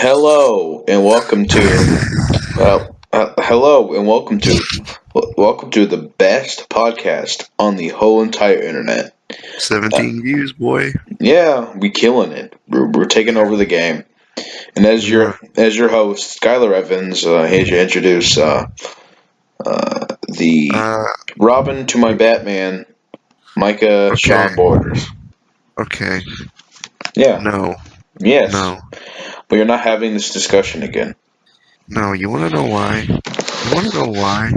Hello and welcome to hello and welcome to the best podcast on the whole entire internet. 17 views, boy. Yeah, we killing it. We're taking over the game. And Yeah. as your host, Skylar Evans, here to introduce the Uh, Robin to my Batman, Micah okay. Sean Borders. Okay. Yeah, No. yes, No. we are not having this discussion again. No. You want to know why? You want to know why?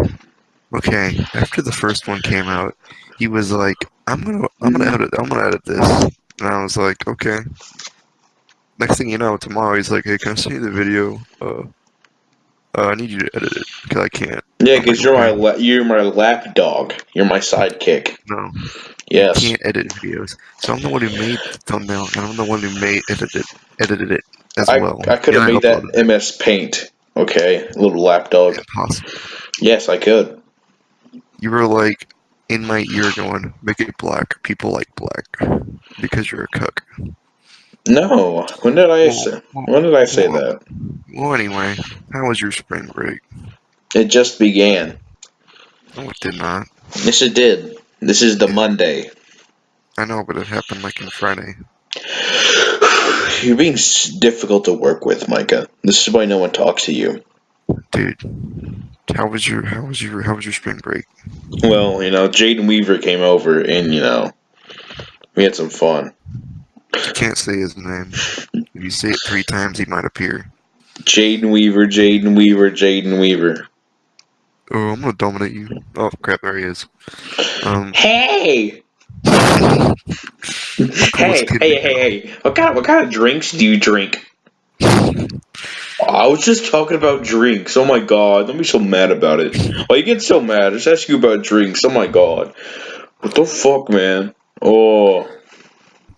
Okay. After the first one came out, he was like, I'm gonna edit this. And I was like, okay. Next thing you know, tomorrow he's like, hey, can I send you the video? I need you to edit it because I can't. Yeah, I'm like, because okay. you're my lap dog. You're my sidekick. No. You Yes. can't edit videos. So I'm the one who made the thumbnail, and I'm the one who edited it as well. I could And have I made that uploaded it. MS Paint. Okay, little lapdog. Impossible. Yes, I could. You were like in my ear going, make it black. People like black because you're a cook. No. Well, well, When did I say well, that? well, anyway, how was your spring break? It just began. No, it did not. Yes, it did. This is the It, Monday. I know, but it happened like on Friday. You're being difficult to work with, Micah. This is why no one talks to you. Dude, how was your spring break? Well, Jaden Weaver came over and, we had some fun. You can't say his name. If you say it 3 times, he might appear. Jaden Weaver, Jaden Weaver, Jaden Weaver. Oh, I'm gonna dominate you. Oh crap, there he is. Hey! The coolest kid we know. Hey! What kind of drinks do you drink? I was just talking about drinks. Oh my god, don't be so mad about it. Why you get so mad? I just ask you about drinks. Oh my god. What the fuck, man? Oh.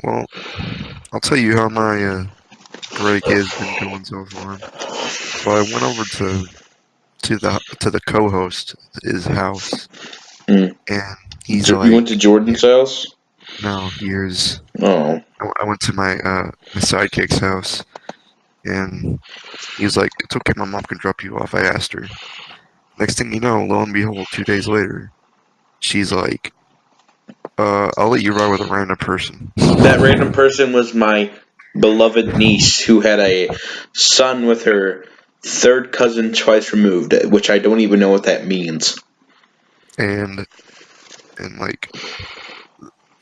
Well, I'll tell you how my break has been going so far. So I went over to the co-host his house, Hmm. and he's You went to like, Jordan's house? "No, here's." Oh. I went to my sidekick's house, and he was like, "It's okay, my mom can drop you off." I asked her. Next thing you know, lo and behold, 2 days later, she's like, I'll let you ride with a random person." That random person was my beloved niece who had a son with her third cousin twice removed, which I don't even know what that means. and like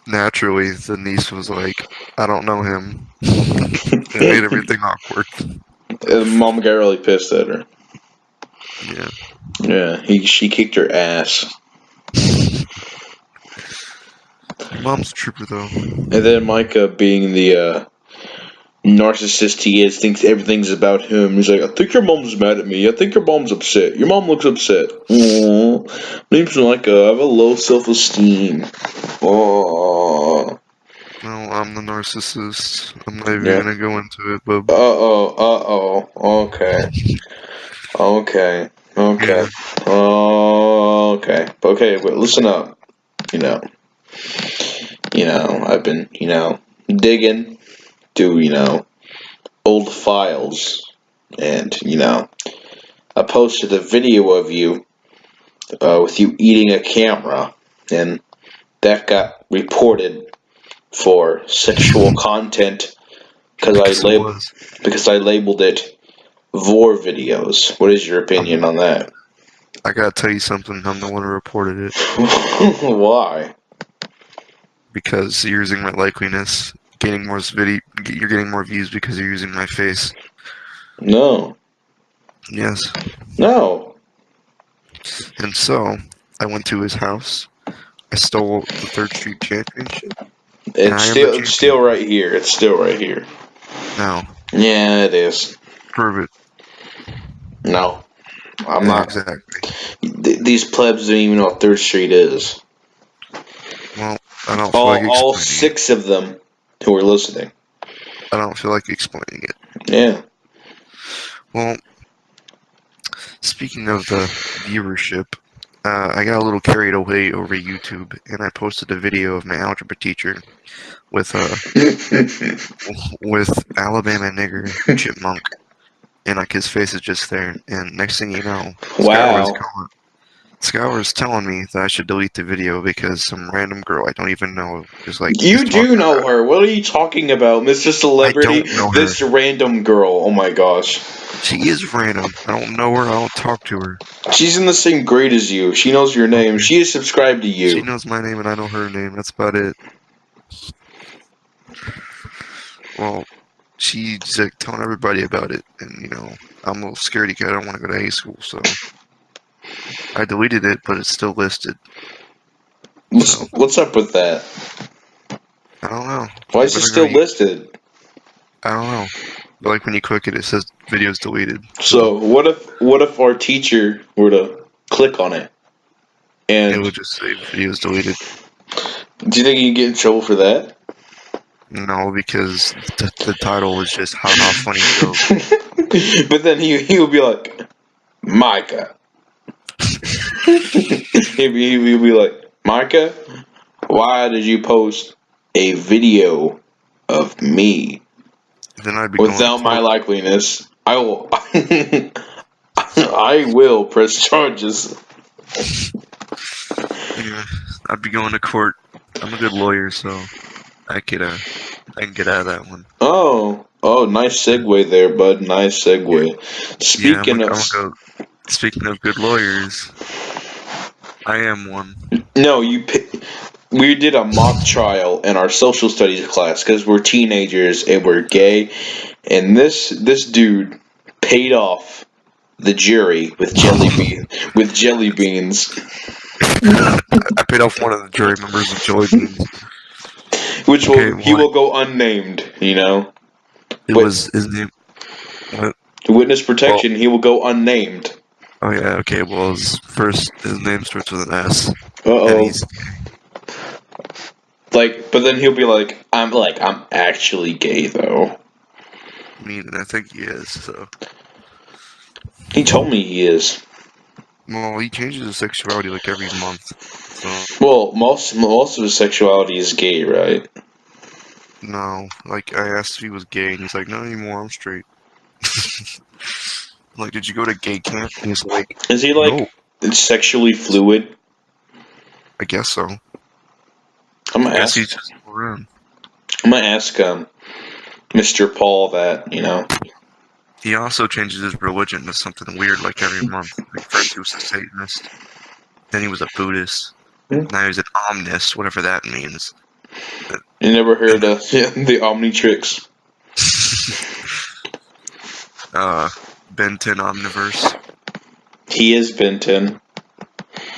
naturally, the niece was like, "I don't know him." It made everything awkward. Mom got really pissed at her. Yeah. Yeah, she kicked her ass. Your mom's a trooper, though. And then Micah, being the narcissist he is, thinks everything's about him. He's like, I think your mom's mad at me. I think your mom's upset. Your mom looks upset. Aww. My name's Micah. I have a low self-esteem. Aww. No, I'm the narcissist. I'm not even Yeah. gonna go into it, but Uh-oh. Okay. Okay. Okay. yeah. Okay. Okay, but listen up. You know. I've been, digging through, old files. And, I posted a video of you with you eating a camera. And that got reported for sexual content because Because it was. I labeled it vor videos. What is your opinion I'm, on that? I gotta tell you something. I'm the one who reported it Why? because you're using my likeliness, You're getting more views because you're using my face. No. Yes. No. And so I went to his house. I stole the Third Street Championship, and I am the It's still champion. right here. It's still right here. Now, Yeah, it is. prove it. No, I'm Yeah, not. exactly. These plebs don't even know what Third Street is. Well, I don't feel like All explaining it. 6 of them who are listening. I don't feel like explaining it. Yeah. Well, speaking of the viewership, I got a little carried away over YouTube, and I posted a video of my algebra teacher with with Alabama nigger Chipmunk and like his face is just there. And next thing you know, Wow. Skylar's telling me that I should delete the video because some random girl I don't even know is You do talking know about her. What are you talking about, Mr. it. I Celebrity? don't know her. This random girl. Oh my gosh. She is random. I don't know her. I don't talk to her. She's in the same grade as you. She knows your name. Okay. She is subscribed to She you. knows my name and I know her name. That's about it. Well, she's like telling everybody about it, and I'm a little scaredy cat. I don't want to go to high school, so I deleted it, but it's still listed. So What's up with that? I don't know. Why I'm is it gonna still go. listed? I don't know. But like when you click it, it says videos deleted. So So what if our teacher were to click on it? it And would just say videos deleted. do you think you can get in trouble for that? No, because the title was just haha funny joke. But then he would be like, Micah. he'd be like, Micah, why did you post a video of me Then I'd be going to without my court. likeliness? I will I will press charges. Yeah, I'd be going to court. I'm a good lawyer, so I could I can get out of that one. Oh, nice segue there, bud. Nice Yeah, segue. yeah. Speaking of, I'm gonna go. Speaking of good lawyers, I am one. no, we did a mock trial in our social studies class because we're teenagers and we're gay, and this dude paid off the jury with jelly beans, I paid off one of the jury members with jelly beans. which Okay, he well, will go unnamed. it But was his name. What? witness Well, protection, he will go unnamed. oh yeah, okay. Well, his name starts with an S, Uh and oh. he's. But then he'll be I'm actually gay though. I mean, I think he is. So, He told me he is. well, he changes his sexuality like every month. So, Well, most of his sexuality is gay, right? no, like I asked if he was gay, and he's like, "Not anymore. I'm straight." I'm like, did you go to gay camp? And he's like, Is he "No, sexually fluid? I guess so. I'm I gonna guess ask. he's just around." I'm gonna ask Mr. Paul that. He also changes his religion to something weird like every month. Like first he was a Satanist, then he was a Buddhist, now he's an Omnist, whatever that means. You never And heard of the Omnitrix? Ben 10 Omniverse. He is Ben 10.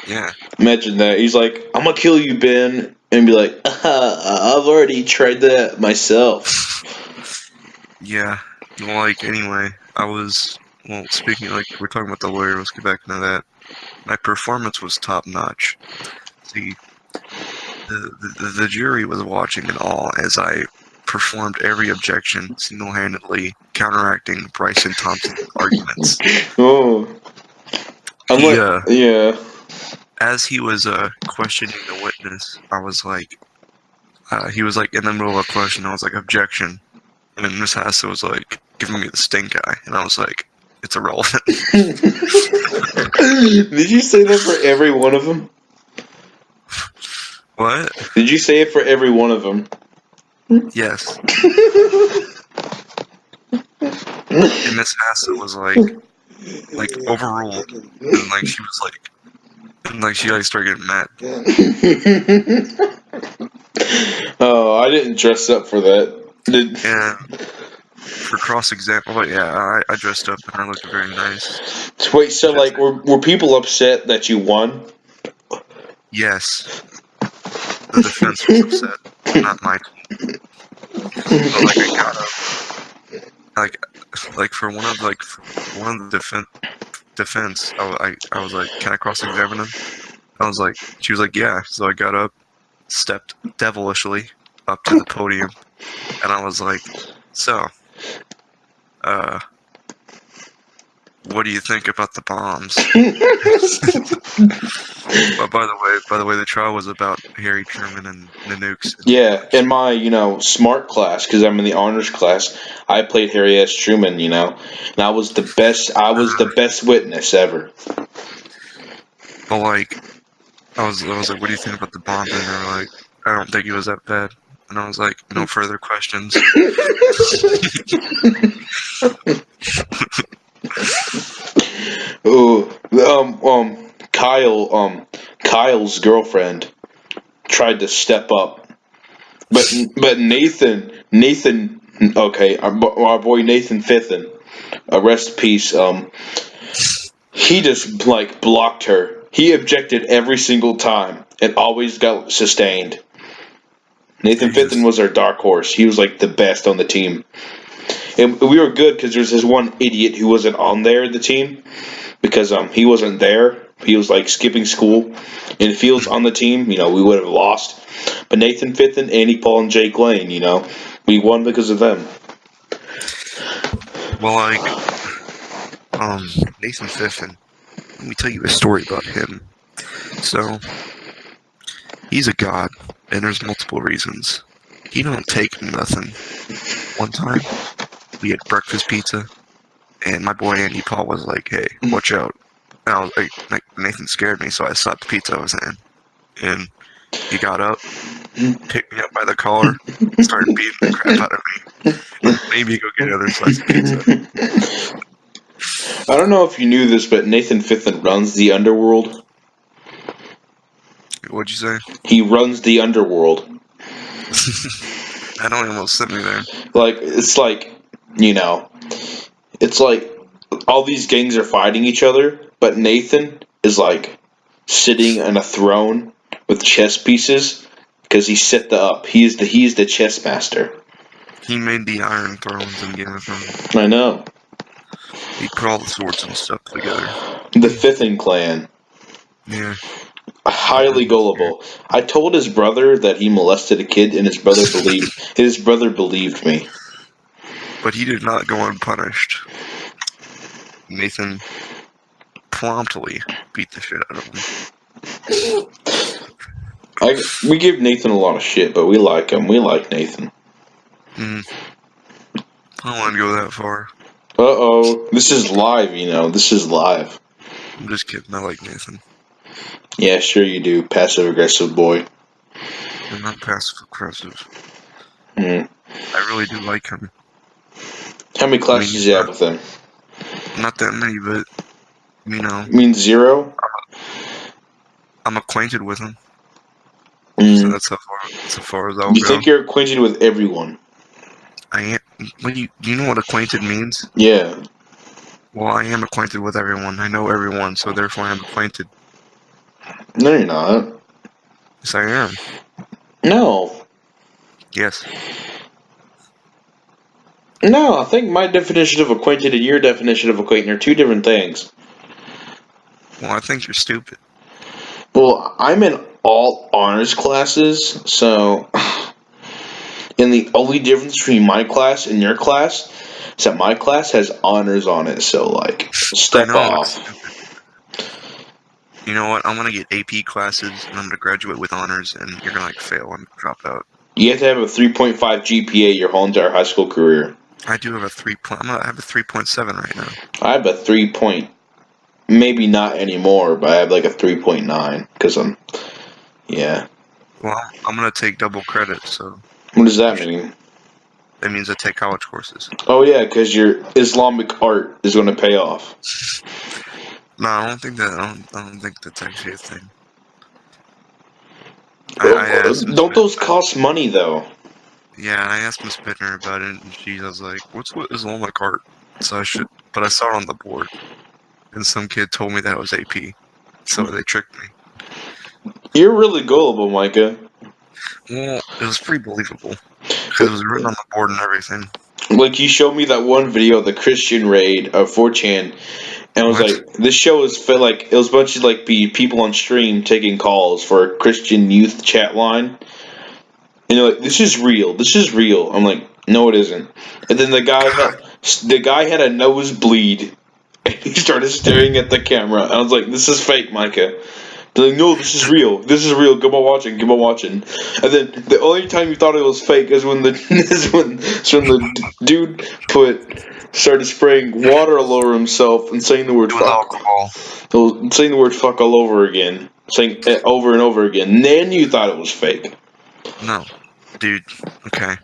Yeah. Imagine that. He's like, I'm gonna kill you, Ben, and be like, I've already tried that myself. Yeah. Well, like anyway, well, speaking like we're talking about the lawyer, let's get back into that. My performance was top notch. See, the jury was watching in awe as I performed every objection single-handedly, counteracting Bryson Thompson's arguments. Oh, I'm He, like, yeah. as he was questioning the witness, I was like, he was like in the middle of a question. I was like, objection, and then Miss Hassel was like giving me the stink eye, and I was like, it's irrelevant. Did you say that for every one of them? What? Did you say it for every one of them? Yes. And Miss Hassel was like overruled, and like she was like, and like she like started getting mad. Oh, I didn't dress up for that. And for cross-exam, oh yeah, I dressed up and I looked very nice. Wait, so Just, were people upset that you won? yes, the defense was upset, not my team. But like I got up, like for one of the defense, I was like, can I cross-examine him? I was like, she was like, yeah. So I got up, stepped devilishly up to the podium, and I was like, so, what do you think about the bombs? But by the way, the trial was about Harry Truman and the nukes and Yeah, in Hiroshima. my, smart class, because I'm in the honors class, I played Harry S. Truman, and I was the best witness ever. But like, I was like, what do you think about the bombs? And they were like, I don't think it was that bad. And I was like, no further questions. Ooh, Kyle's girlfriend tried to step up, but Nathan, okay, our boy Nathan Fithen, rest in peace. He just like blocked her. He objected every single time and always got sustained. Nathan And Fithen just, was our dark horse. He was like the best on the team, and we were good because there's this one idiot who wasn't on there the team because he wasn't there. He was like skipping school, and if he was on the team, we would have lost. But Nathan Fithen, Andy Paul, and Jake Lane, we won because of them. well, like, um, Nathan Fiffen. Let me tell you a story about him. So, he's a god, and there's multiple reasons. He don't take nothing. One time, we had breakfast pizza, and my boy Andy Paul was like, "Hey, watch out!" And I was like Nathan scared me, so I slapped the pizza I was in, and he got up, picked me up by the collar, started beating the crap out of me, and made me go get another slice of pizza. I don't know if you knew this, but Nathan Fithen runs the underworld. What'd you say? He runs the underworld. That almost sent me there. Like you know, it's like all these gangs are fighting each other, but Nathan is like sitting on a throne with chess pieces because he set the up. He's the chess master. He made the Iron Thrones in Game of Thrones. I know. He put all the swords and stuff together. The Fithen clan, Yeah, he's highly really scary. gullible. I told his brother that he molested a kid, and his brother believed me. But he did not go unpunished. Nathan promptly beat the shit out of him. We give Nathan a lot of shit, but we like him. We like Nathan. Mm, I don't want to go that far. This is live. This is live. I'm just kidding. I like Nathan. Yeah, sure you do, passive aggressive boy. I'm not passive aggressive. Mm. I really do like him. How many I mean, classes he's you have with him? not that many, but you know, Means zero. I'm acquainted with him. So Mm. that's how far as I'll You go. think you're acquainted with everyone? I am. Do you know what acquainted means? Yeah. Well, I am acquainted with everyone. I know everyone, so therefore I'm acquainted. No, you're not. Yes, I am. No. Yes. No, I think my definition of acquainted and your definition of acquainted are two different things. Well, I think you're stupid. Well, I'm in all honors classes, so and the only difference between my class and your class is that my class has honors on it, so like I step know it's off. stupid. You know what? I'm gonna get AP classes, and I'm gonna graduate with honors, and you're gonna like fail and drop out. You have to have a 3.5 GPA your whole entire high school career. I do have a 3 point. I have a 3.7 right now. I have a 3 point, maybe not anymore, but I have like a 3.9 because yeah. Well, I'm gonna take double credit, so What does that mean? that means I take college courses. Oh yeah, because your Islamic art is going to pay off. No, I don't think that. I don't think that's actually a thing. I asked Miss Don't those cost money though? Yeah, I asked Miss Bittner about it, and she was like, "What's what Islamic art?" So I should, but I saw it on the board, and some kid told me that it was AP, so they tricked me. You're really gullible, Micah. Well, it was pretty believable because it was written on the board and everything. Like you showed me that one video of the Christian raid of 4chan, and I was What? like, this show is like it was a bunch of like people on stream taking calls for a Christian youth chat line, and they're like, this is real, this is real. I'm like, no, it isn't. And then the guy had a nosebleed And he started staring at the camera. I was like, this is fake, Micah. They're like, no, this is real. This is real. Keep on watching. Keep on watching. And then the only time you thought it was fake is when the dude started spraying water all over himself and saying the word It was fuck. alcohol. Saying the word fuck all over again. Saying it over and over again. And then you thought it was fake. No, dude. Okay.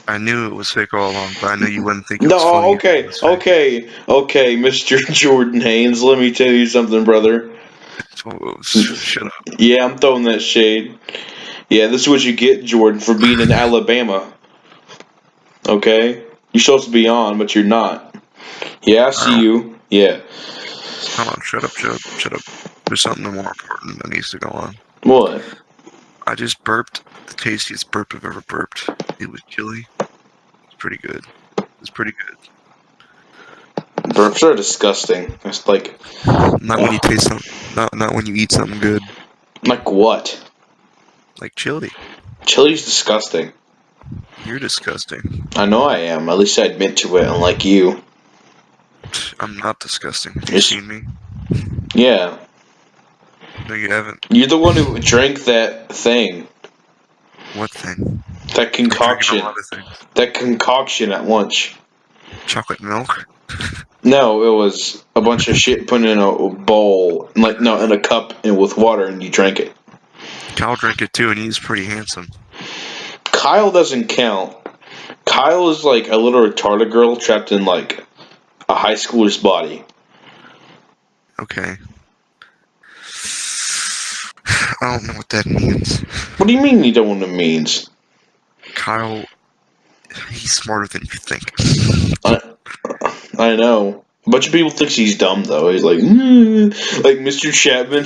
I knew it was fake all along, but I knew you wouldn't think it was No, funny. okay, Mr. Jordan Haynes. Let me tell you something, brother. Shut up. Yeah, I'm throwing that shade. Yeah, this is what you get, Jordan, for being in Alabama. Okay? You're supposed to be on, but you're not. Yeah, I see you. Yeah. Hold on, shut up. There's something more important that needs to go on. What? I just burped the tastiest burp I've ever burped. It was chili. It's pretty good. It's pretty good. Burps are disgusting. It's like... Not when you taste something. Not when you eat something good. Like what? Like chili. Chili's disgusting. You're disgusting. I know I am. At least I admit to it, unlike you. I'm not disgusting. Have you seen me? Yeah. No, you haven't. You're the one who drank that thing. What thing? That concoction. I'm drinking a lot of things. That concoction at lunch. Chocolate milk? No, it was a bunch of shit put in a bowl, in a cup and with water, and you drank it. Kyle drank it too, and he's pretty handsome. Kyle doesn't count. Kyle is like a little retarded girl trapped in like a high schooler's body. Okay. I don't know what that means. What do you mean you don't know what it means? Kyle, he's smarter than you think. I know. A bunch of people thinks he's dumb though. He's like, like Mr. Chapman.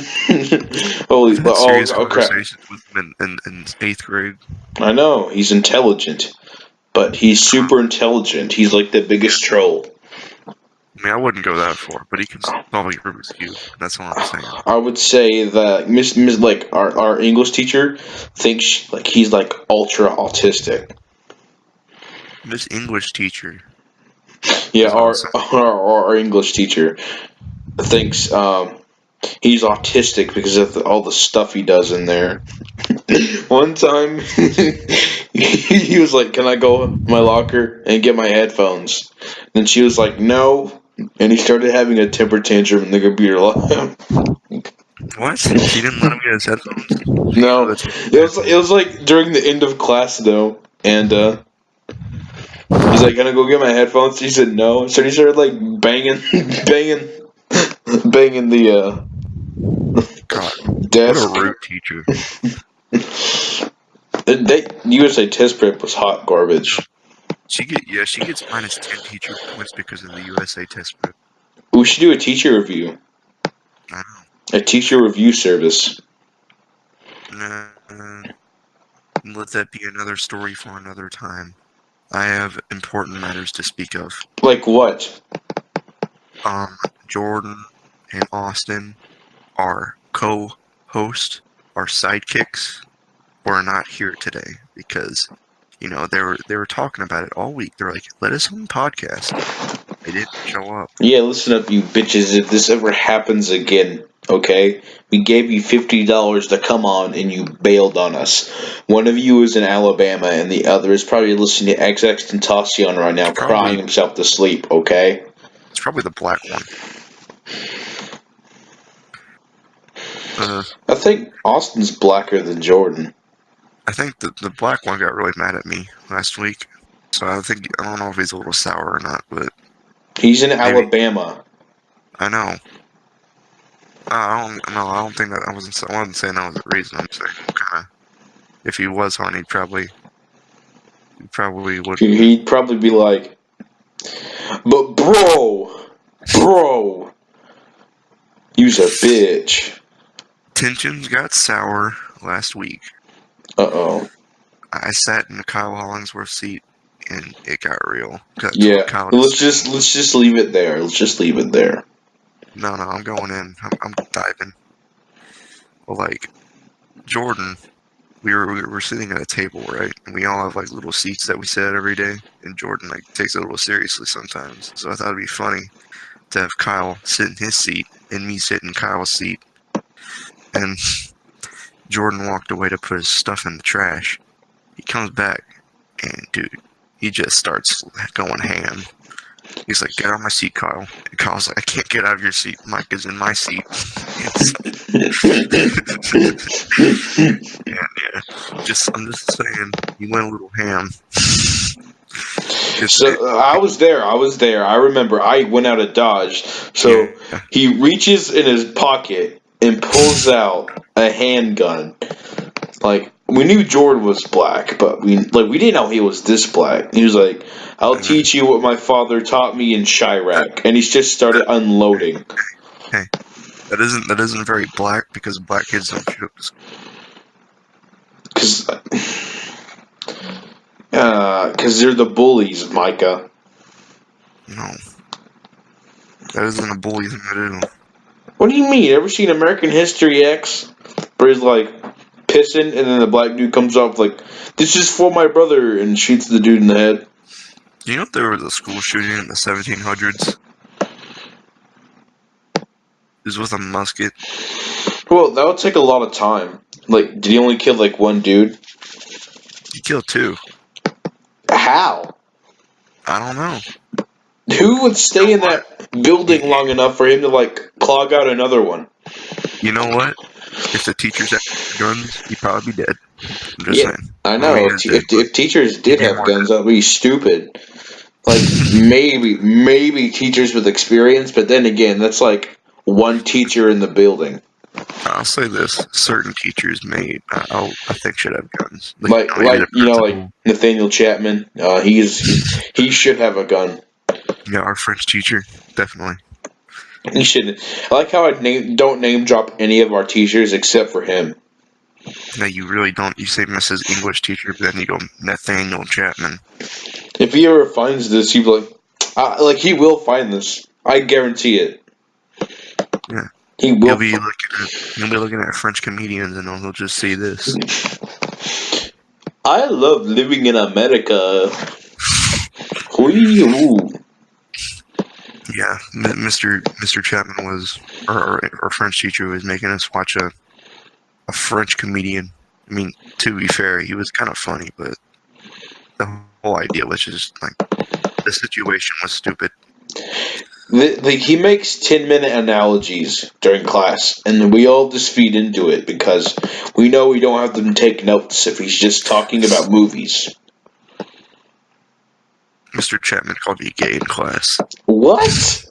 Holy, I've had serious crap! conversations with him in 8th grade. I know he's intelligent, but he's super intelligent. He's like the biggest troll. I mean, I wouldn't go that far, but he can probably Rubik's Cube. That's all I'm saying. I would say that like our English teacher thinks like he's like ultra autistic. This English teacher. Yeah, our English teacher thinks he's autistic because of all the stuff he does in there. One time, he was like, "Can I go in my locker and get my headphones?" And she was like, "No." And he started having a temper tantrum in the computer lab. What? She didn't let him get his headphones? No, it was like during the end of class though, and he's like, "Gonna go get my headphones?" He said no, so he started like banging the God, desk. what a rude teacher. USA test prep was hot garbage. She gets minus 10 teacher points because of the USA test prep. We should do a teacher review. I know. A teacher review service. Let that be another story for another time. I have important matters to speak of. Like what? Jordan and Austin, our co-host, our sidekicks, were not here today because, they were talking about it all week. They're like, let us on the podcast. They didn't show up. Yeah, listen up, you bitches. If this ever happens again, okay? We gave you $50 to come on and you bailed on us. One of you is in Alabama and the other is probably listening to XX Tentacion right now, crying himself to sleep, okay? It's probably the black one. I think Austin's blacker than Jordan. I think the black one got really mad at me last week. So I don't know if he's a little sour or not, but... He's in Alabama. I know. I don't think that... I wasn't saying that was the reason. I'm saying kind of... If he was on, he probably would... He'd probably be like... But bro... You's a bitch. Tensions got sour last week. Uh-oh. I sat in the Kyle Hollingsworth seat, and it got real. Yeah, let's just leave it there. Let's just leave it there. No, I'm going in. I'm diving. Well, like, Jordan, we were sitting at a table, right? And we all have, like, little seats that we sit at every day. And Jordan, like, takes it a little seriously sometimes. So I thought it'd be funny to have Kyle sit in his seat and me sit in Kyle's seat. And Jordan walked away to put his stuff in the trash. He comes back, and dude, he just starts going ham. He's like, "Get out of my seat, Kyle." And Kyle's like, "I can't get out of your seat. Mike is in my seat." Yeah. I'm just saying, he went a little ham. So I was there. I remember. I went out of Dodge. So Yeah. he reaches in his pocket and pulls out a handgun. Like, we knew Jordan was black, but we didn't know he was this black. He was like, "I'll teach you what my father taught me in Chirac," and he's just started unloading. Hey, that isn't very black, because black kids don't shoot up the school. Because they're the bullies, Micah. No, that isn't a bully thing to do. What do you mean? Ever seen American History X? Where he's like pissing, and then the black dude comes up like, "This is for my brother," and shoots the dude in the head. Do you know if there was a school shooting in the 1700s? It was with a musket. Well, that would take a lot of time. Like, did he only kill like one dude? He killed 2. How? I don't know. Who would stay in that building long enough for him to like clog out another one? You know what? If the teachers had guns, he'd probably be dead. I'm just saying. I know. If teachers did have guns, that would be stupid. Like, maybe teachers with experience, but then again, that's like one teacher in the building. I'll say this: certain teachers I think should have guns. Like Nathaniel Chapman. He should have a gun. Yeah, our French teacher, definitely. He should. I like how don't name drop any of our teachers except for him. No, you really don't. You say Mrs. English teacher, but then you go Nathaniel Chapman. If he ever finds this, he'll be like he will find this. I guarantee it. Yeah. He will. He'll be looking at French comedians, and he'll just see this. I love living in America. Ooh. Yeah, Mr. Chapman was, our French teacher was making us watch a French comedian. I mean, to be fair, he was kind of funny, but the whole idea was just like, the situation was stupid. He makes 10-minute analogies during class, and we all just feed into it because we know we don't have them take notes if he's just talking about movies. Mr. Chapman called me gay in class. What?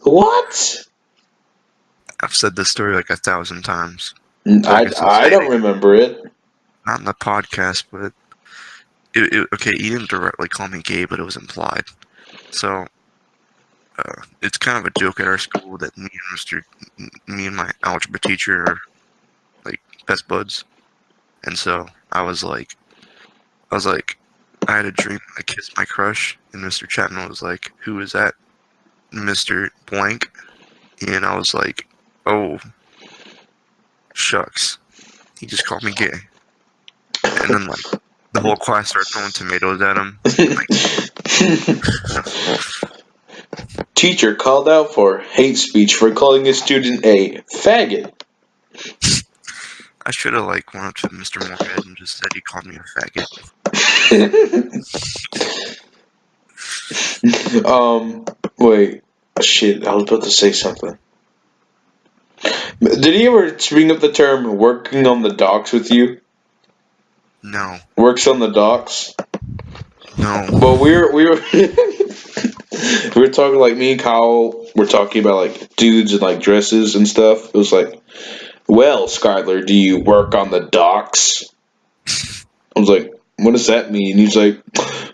I've said this story like 1,000 times. I don't remember it. Not in the podcast, but okay, he didn't directly call me gay, but it was implied. So it's kind of a joke at our school that me and my algebra teacher are like best buds, and so I was like, I had a dream I kissed my crush, and Mr. Chapman was like, "Who is that, Mr. Blank?" And I was like, "Oh, shucks." He just called me gay. And then like the whole class started throwing tomatoes at him. Teacher called out for hate speech for calling a student a faggot. I should have went up to Mr. Moorhead and just said he called me a faggot. Wait. Shit, I was about to say something. Did he ever bring up the term working on the docks with you? No. Works on the docks? No. Well, we were we were talking me and Kyle were talking about dudes and dresses and stuff. It was like, "Well, Skylar, do you work on the docks?" I was like, "What does that mean?" He's like,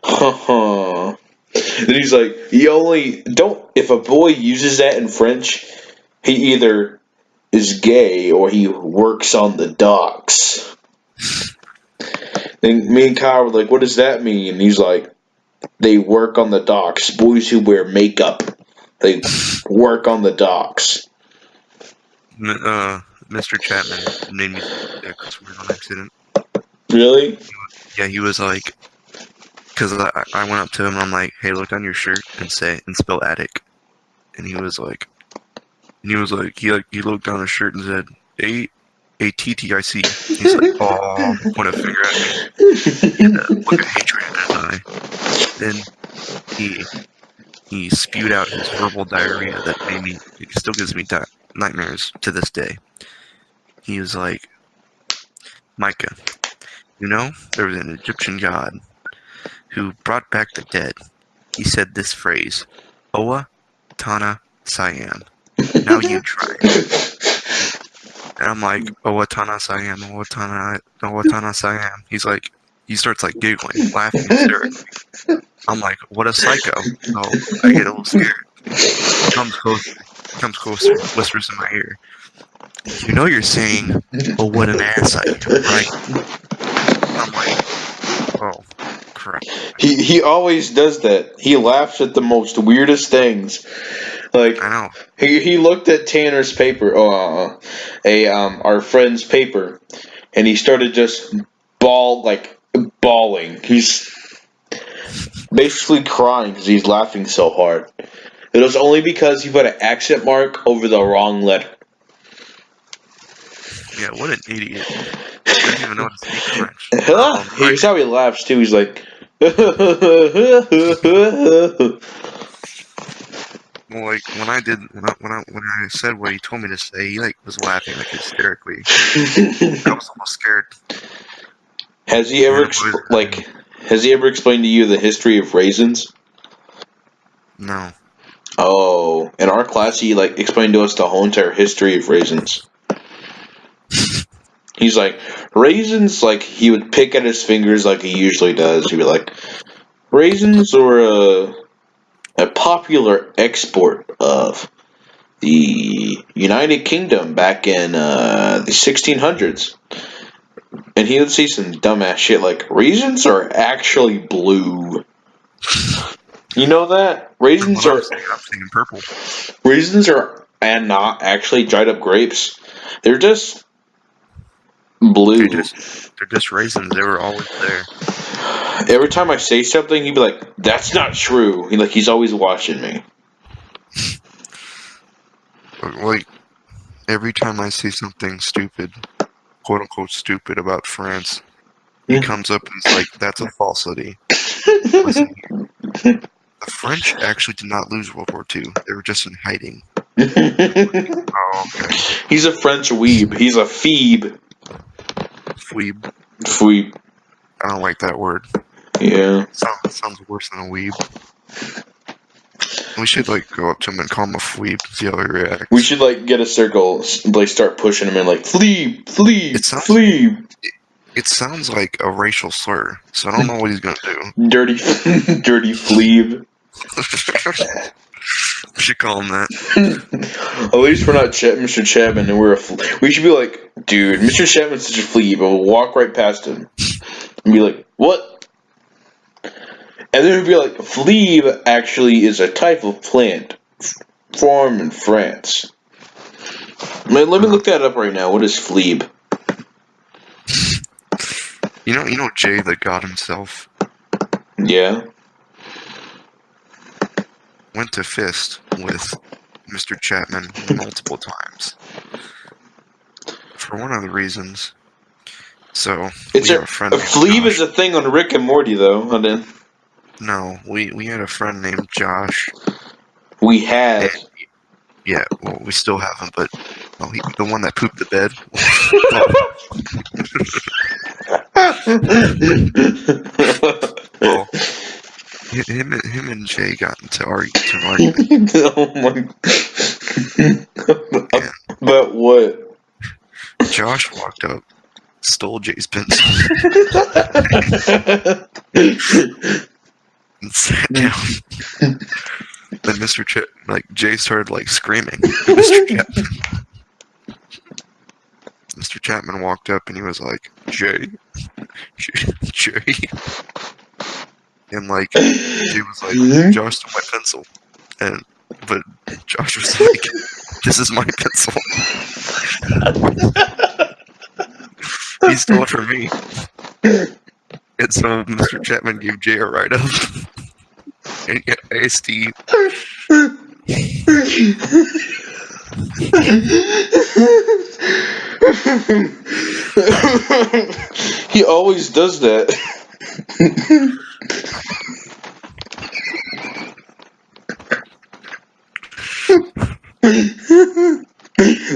"Huh." Then he's like, "You only don't. If a boy uses that in French, he either is gay or he works on the docks." Then me and Kyle were like, "What does that mean?" And he's like, "They work on the docks. Boys who wear makeup, they work on the docks." Mr. Chapman made me say that cuss word on accident. Really? Yeah, he was like, because I went up to him and I'm like, "Hey, look on your shirt and spell attic," and he was like, And he was like, he looked down his shirt and said, A-A-T-T-I-C. He's like, oh, point a finger at me. He had a look of hatred in his eye. Then he spewed out his verbal diarrhea that it still gives me nightmares to this day. He was like, Micah, you know, there was an Egyptian god who brought back the dead. He said this phrase, Oa Tana Siam. Now you try it. And I'm like, Oa Tana Siam, Oa Tana Siam. He starts like giggling, laughing hysterically. I'm like, what a psycho. So I get a little scared. He comes closer, whispers in my ear. You know you're saying, oh, what an ass I am, right? I'm like, oh, crap. He always does that. He laughs at the most weirdest things. Like, I know. He looked at Tanner's paper, our friend's paper, and he started just bawling. He's basically crying because he's laughing so hard. It was only because he put an accent mark over the wrong letter. Yeah, what an idiot. He doesn't even know how to speak French. Here's how he laughs too. He's like, well, like when I said what he told me to say, he like was laughing like hysterically. I was almost scared. Has he ever explained to you the history of raisins? No. Oh, in our class, he explained to us the whole entire history of raisins. He's like, raisins, he would pick at his fingers like he usually does. He'd be like, raisins were a popular export of the United Kingdom back in the 1600s. And he would say some dumbass shit like, raisins are actually blue. You know that? Raisins I'm thinking purple. Raisins are not actually dried up grapes. They're just blue. They're just raisins. They were always there. Every time I say something, he'd be like, "That's not true." He's always watching me. Like every time I say something stupid, quote unquote stupid about France, he comes up and he's like, "That's a falsity." Listen here. The French actually did not lose World War II. They were just in hiding. Oh, okay. He's a French weeb. He's a phoebe. Fweeb. I don't like that word. Yeah. Sounds worse than a weeb. We should go up to him and call him a fweeb, see how he reacts. We should get a circle, start pushing him in fleeb. It sounds like a racial slur, so I don't know what he's gonna do. Dirty fleeb. We should call him that. At least we're not Mr. Chapman, and we should be like, dude, Mr. Chapman's such a fleeb, and we'll walk right past him and be like, what? And then we'd be like, fleeb actually is a type of plant farmed in France. Man, let me look that up right now. What is fleeb? You know Jay the God himself? Yeah. Went to fist with Mr. Chapman multiple times. For one of the reasons. So, we have a friend named fleeb Josh. Is a thing on Rick and Morty, though. No, we had a friend named Josh. We had. Yeah, well, we still have him, but the one that pooped the bed. Well, him and Jay got into an argument. Oh my! Yeah. But what? Josh walked up, stole Jay's pencil, and sat down. Then Jay started screaming. Mr. Chapman walked up and he was like, Jay. And Jay was like, Josh stole my pencil. But Josh was like, this is my pencil. He stole it from me. And so Mr. Chapman gave Jay a write-up. And he got ASD. He always does that.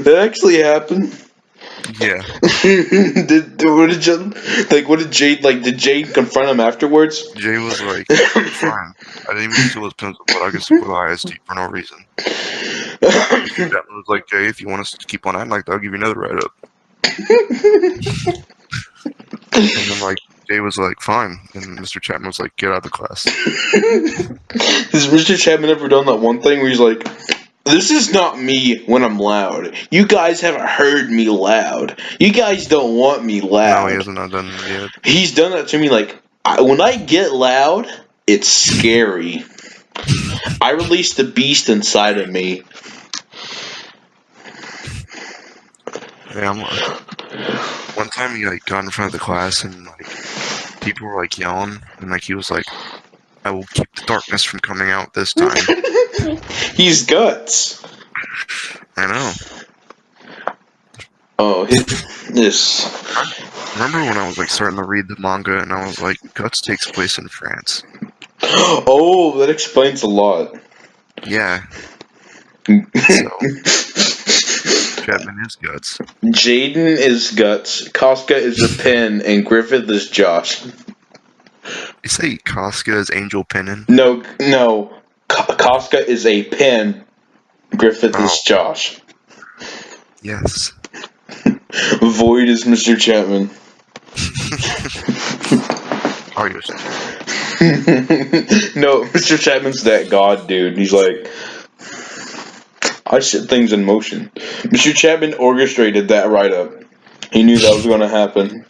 That actually happened. Yeah. What did Jade like? Did Jade confront him afterwards? Jay was like, fine. I didn't even steal his pencil, but I guess to put eyes to you for no reason. Mr. Chapman was like, Jay, if you want us to keep on acting like that, I'll give you another write-up. And then, like, Jay was like, fine. And Mr. Chapman was like, get out of the class. Has Mr. Chapman ever done that one thing where he's like, this is not me when I'm loud. You guys haven't heard me loud. You guys don't want me loud. No, he hasn't done that yet. He's done that to me like, when I get loud, it's scary. I release the beast inside of me. Yeah, one time he like got in front of the class and like people were like yelling and like he was like, I will keep the darkness from coming out this time. He's guts. I know. Oh, this. Remember when I was like starting to read the manga and I was like, Guts takes place in France. Oh, that explains a lot. Yeah. So Chapman is Guts. Jaden is Guts, Casca is a pen, and Griffith is Josh. You say Casca is Angel Pennon? No. Casca is a pen, Griffith is Josh. Yes. Void is Mr. Chapman. Oh, yes. No, Mr. Chapman's that god dude. He's like, I set things in motion. Mr. Chapman orchestrated that write-up. He knew that was going to happen.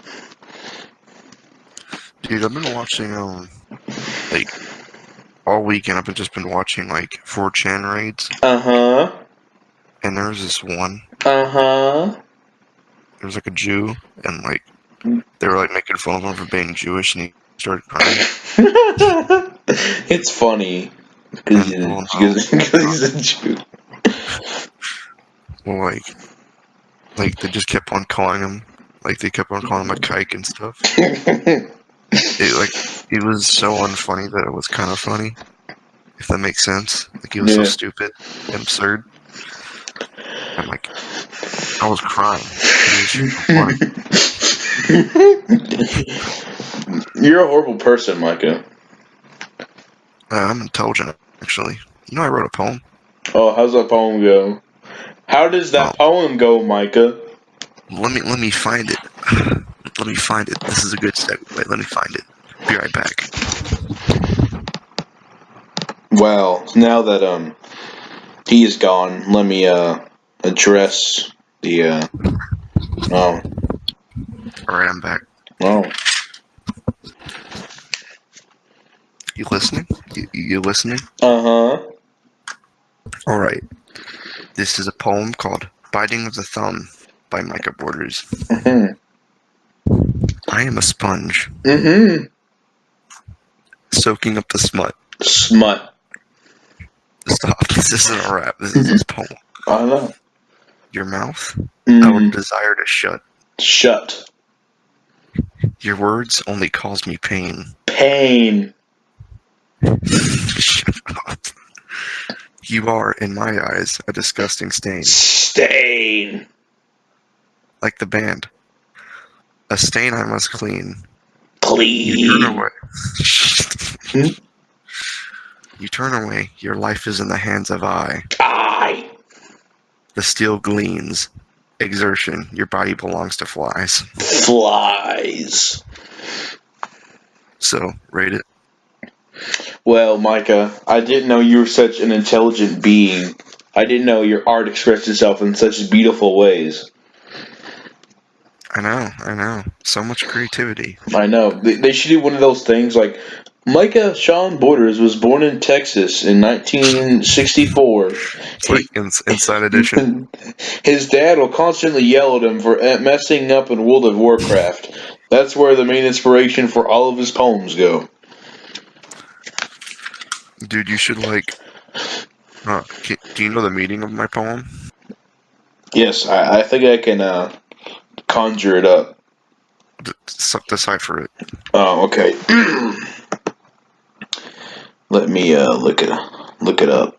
Dude, I've been watching, like, all weekend I've just been watching, like, 4chan raids. Uh-huh. And there was this one. Uh-huh. There was, like, a Jew, and, like, they were, like, making fun of him for being Jewish, and he started crying. It's funny. Because he's a Jew. Well, like, they just kept on calling him, like, they kept on calling him a kike and stuff. It was so unfunny that it was kind of funny, if that makes sense. Like, he was so stupid and absurd. And, like, I was crying. It was funny. You're a horrible person, Micah. I'm intelligent, actually. You know I wrote a poem. Oh, how's that poem go? How does that poem go, Micah? Let me find it. Let me find it. This is a good segue. Let me find it. Be right back. Well, now that he is gone, let me address the Alright, I'm back. Oh. You listening? You listening? Uh-huh. Alright. This is a poem called Biting of the Thumb by Micah Borders. Mm-hmm. I am a sponge. Mm-hmm. Soaking up the smut. Smut. Stop. This isn't a rap. This is a poem. I know. Your mouth, I would desire to shut. Shut. Your words only cause me pain. Pain. Shut up. You are, in my eyes, a disgusting stain. Stain. Like the band. A stain I must clean. Clean. You turn away. You turn away. Your life is in the hands of I. The steel gleams. Exertion. Your body belongs to flies. Flies. So, rate it. Well, Micah, I didn't know you were such an intelligent being. I didn't know your art expressed itself in such beautiful ways. I know. So much creativity. I know. They should do one of those things like, Micah Sean Borders was born in Texas in 1964. It's like Inside Edition. His dad will constantly yell at him for messing up in World of Warcraft. That's where the main inspiration for all of his poems go. Dude, you should like... do you know the meaning of my poem? Yes, I think I can conjure it up. Decipher it. Oh, okay. Let me look it up.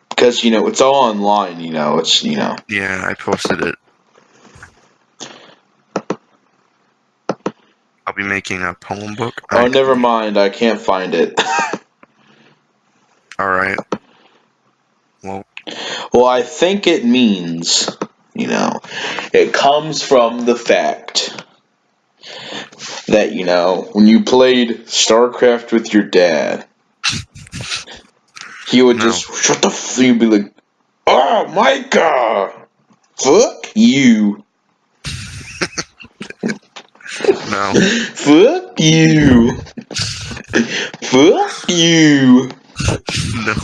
Because it's all online. It's Yeah, I posted it. I'll be making a poem book. Oh, never mind. I can't find it. All right. Well, Well, I think it means, it comes from the fact that, when you played StarCraft with your dad, he would no, just, shut the you'd be like, oh, Micah! Fuck you! no, Fuck you! Fuck you! no.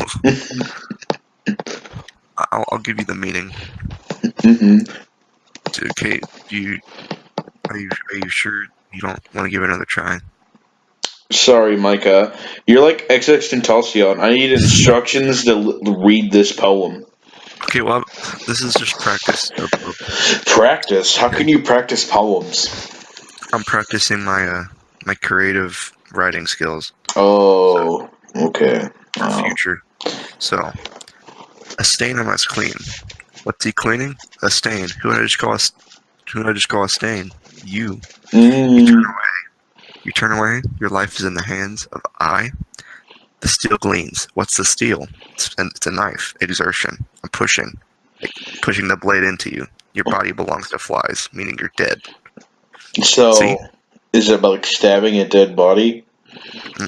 I'll give you the meaning. hmm Okay, are you sure you don't want to give it another try? Sorry, Micah. You're like XXXTentacion. I need instructions to read this poem. Okay, well, this is just practice. Practice? How Okay, can you practice poems? I'm practicing my creative writing skills. So Oh, okay. for future. So a stain on my clean. What's he cleaning? A stain. Who did I just call a Who did I just call a stain? You. You turn Mm, away. You turn away. Your life is in the hands of I. The steel gleams. What's the steel? It's a knife. Exertion. I'm pushing the blade into you. Your body belongs to flies, meaning you're dead. See? so, is it like stabbing a dead body?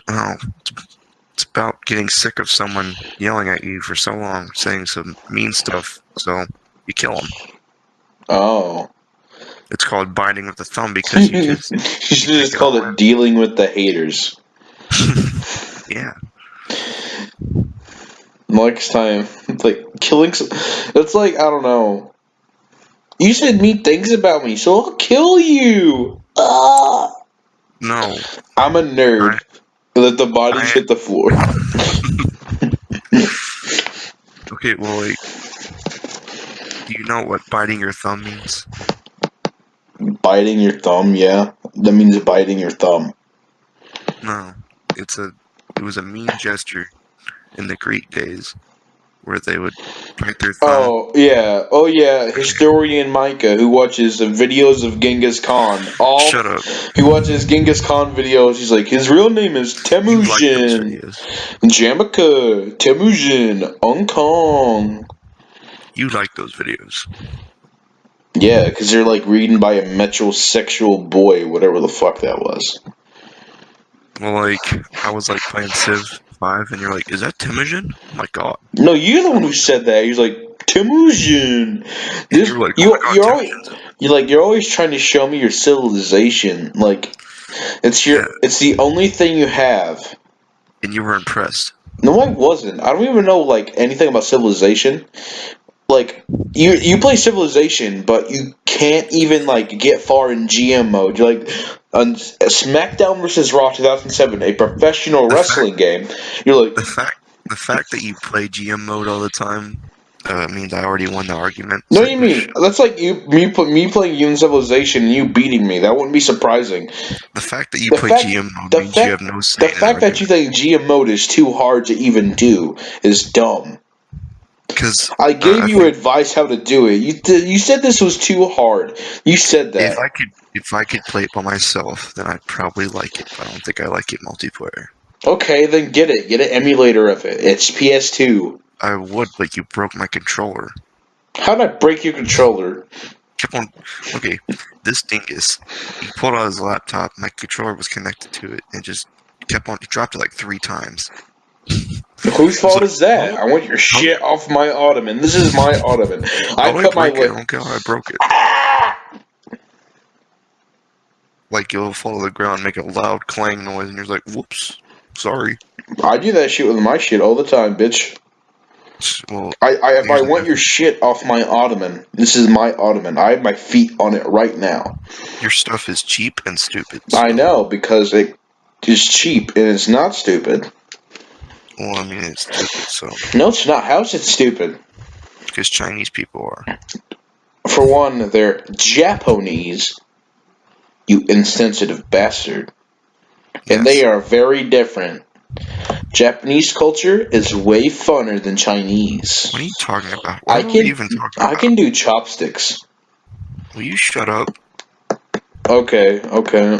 No, it's about getting sick of someone yelling at you for so long, saying some mean stuff, so you kill them. Oh. It's called biting with the thumb because You you should take just it all called it dealing with the haters. in. Yeah. Next time, it's like killing. It's like, I don't know. You said mean things about me, so I'll kill you. Ah. No. I'm a nerd. I Let the bodies I hit the floor. okay, well like do you know what biting your thumb means? Biting your thumb, yeah. That means biting your thumb. No. It was a mean gesture in the Greek days where they would bite their thumb. Oh yeah, oh yeah. Historian Micah, who watches the videos of Genghis Khan, Shut up. he watches Genghis Khan videos. He's like, his real name is You like those Temujin, videos. Jamaica, Temujin, Hong Kong. You like those videos. Yeah, because they're like reading by a metrosexual boy, whatever the fuck that was. Well, like, I was like playing Civ 5, and you're like, is that Timogen? Oh my god. No, you're the one who said that. He's like Temujin. And This you're like, oh my you god, you're always Timogen's. you're always trying to show me your civilization. Like Yeah, it's the only thing you have. and you were impressed. No, I wasn't. I don't even know like anything about civilization. Like you play civilization, but you can't even like get far in GM mode. You're like on SmackDown versus Raw 2007, a professional The fact, wrestling game. You're like, the fact, the fact that you play GM mode all the time means I already won the argument. no, So you mean that's like me playing Human Civilization and you beating me. That wouldn't be surprising. the fact that you The play fact, GM mode the means you fact, have no say the in an fact that you argument. think GM mode is too hard to even do is dumb. Because I I gave you think advice how to do it. You said this was too hard. You said if that. I could play it by myself, then I'd probably like it. But I don't think I like it multiplayer. Okay, then get it. Get an emulator of it. It's PS2. I would, but you broke my controller. How'd I break your controller? Kept on. Okay, this dingus. He pulled out his laptop. My controller was connected to it, and just kept on. He dropped it like 3 times. Whose I was fault like, is that? "Huh? I want your Huh? shit off my ottoman. This is my ottoman. I How I put my break it? I leg. don't care how I broke it. Like you'll fall to the ground, make a loud clang noise, and you're like, "Whoops, sorry." I do that shit with my shit all the time, bitch. Well, If I here's the want your difference. shit off my ottoman, this is my ottoman. I have my feet on it right now. Your stuff is cheap and stupid. I So, know because it is cheap and it's not stupid. well, I mean, it's stupid. So, No, it's not. How's it stupid? fuck as Chinese people are. For one, they're Japanese, you insensitive bastard. And they Yes. are very different. Japanese culture is way funner than Chinese. What are you talking about? I What are we can even talking I about? can do chopsticks. Will you shut up? Okay, okay.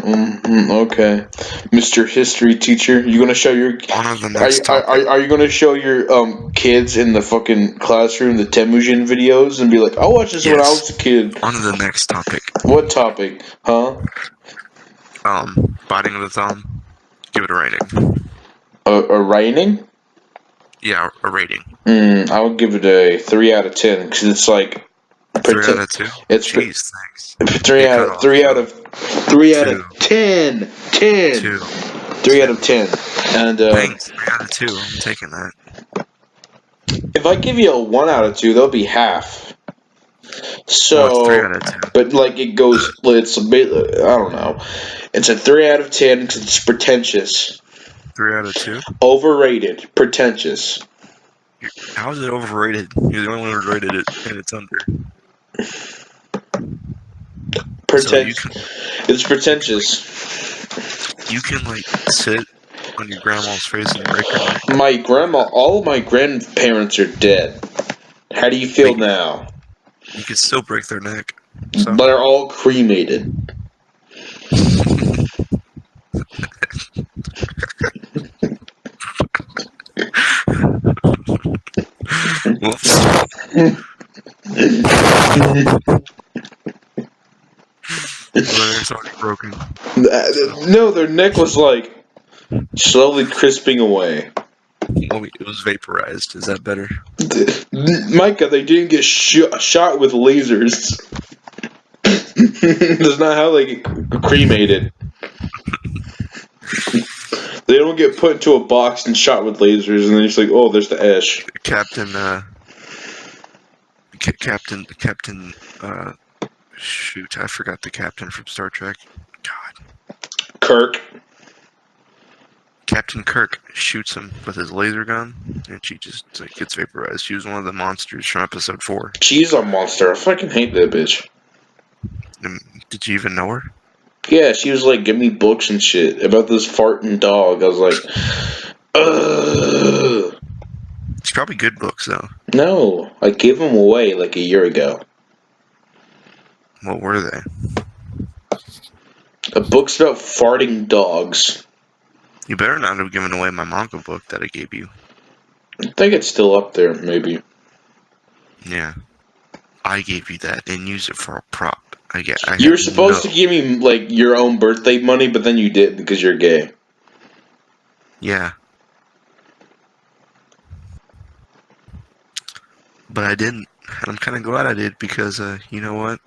Mr. History teacher, you gonna show your On to the next topic. are you gonna show your kids in the fucking classroom the Temujin videos and be like, I watched this when I Yes. was a kid. On to the next topic. What topic? Huh? Biting of the thumb. Give it a rating. A rating? Yeah, a rating. I would give it a 3 out of 10 because it's like 3 out of 2? it's Jeez, thanks. 3 It out cut of off, 3 out though. of 3 out 2. of 10. 10. 2. 3 out of 10. And Thanks. 3 out of 2. I'm taking that. if I give you a 1 out of 2, that'll be half. So, Well, it's 3 out of 10. but like it goes, it's a bit, I don't know. It's a 3 out of 10 because it's pretentious. 3 out of 2? Overrated. Pretentious. How is it overrated? You're the only one who rated it, and it's under. It's pretentious. You can like sit on your grandma's face and break her neck. All of my grandparents are dead. How do you feel now? You can still break their neck. So. But they're all cremated. Their neck's already broken. No, their neck was like slowly crisping away. Well, it was vaporized. Is that better? Micah, they didn't get shot with lasers. That's not how they get cremated. They don't get put into a box and shot with lasers, and then it's like, oh, there's the ash. Captain, shoot, I forgot the captain from Star Trek. God. Kirk. Captain Kirk shoots him with his laser gun, and she just gets vaporized. She was one of the monsters from episode 4. She's a monster. I fucking hate that bitch. Did you even know her? Yeah, she was like, give me books and shit about this farting dog. I was like, ugh. It's probably good books, though. No, I gave them away like a year ago. What were they? A book's about farting dogs. You better not have given away my manga book that I gave you. I think it's still up there, maybe. Yeah. I gave you that and used it for a prop. You were supposed to give me, like, your own birthday money, but then you didn't because you're gay. Yeah. But I didn't. And I'm kind of glad I did because, you know what?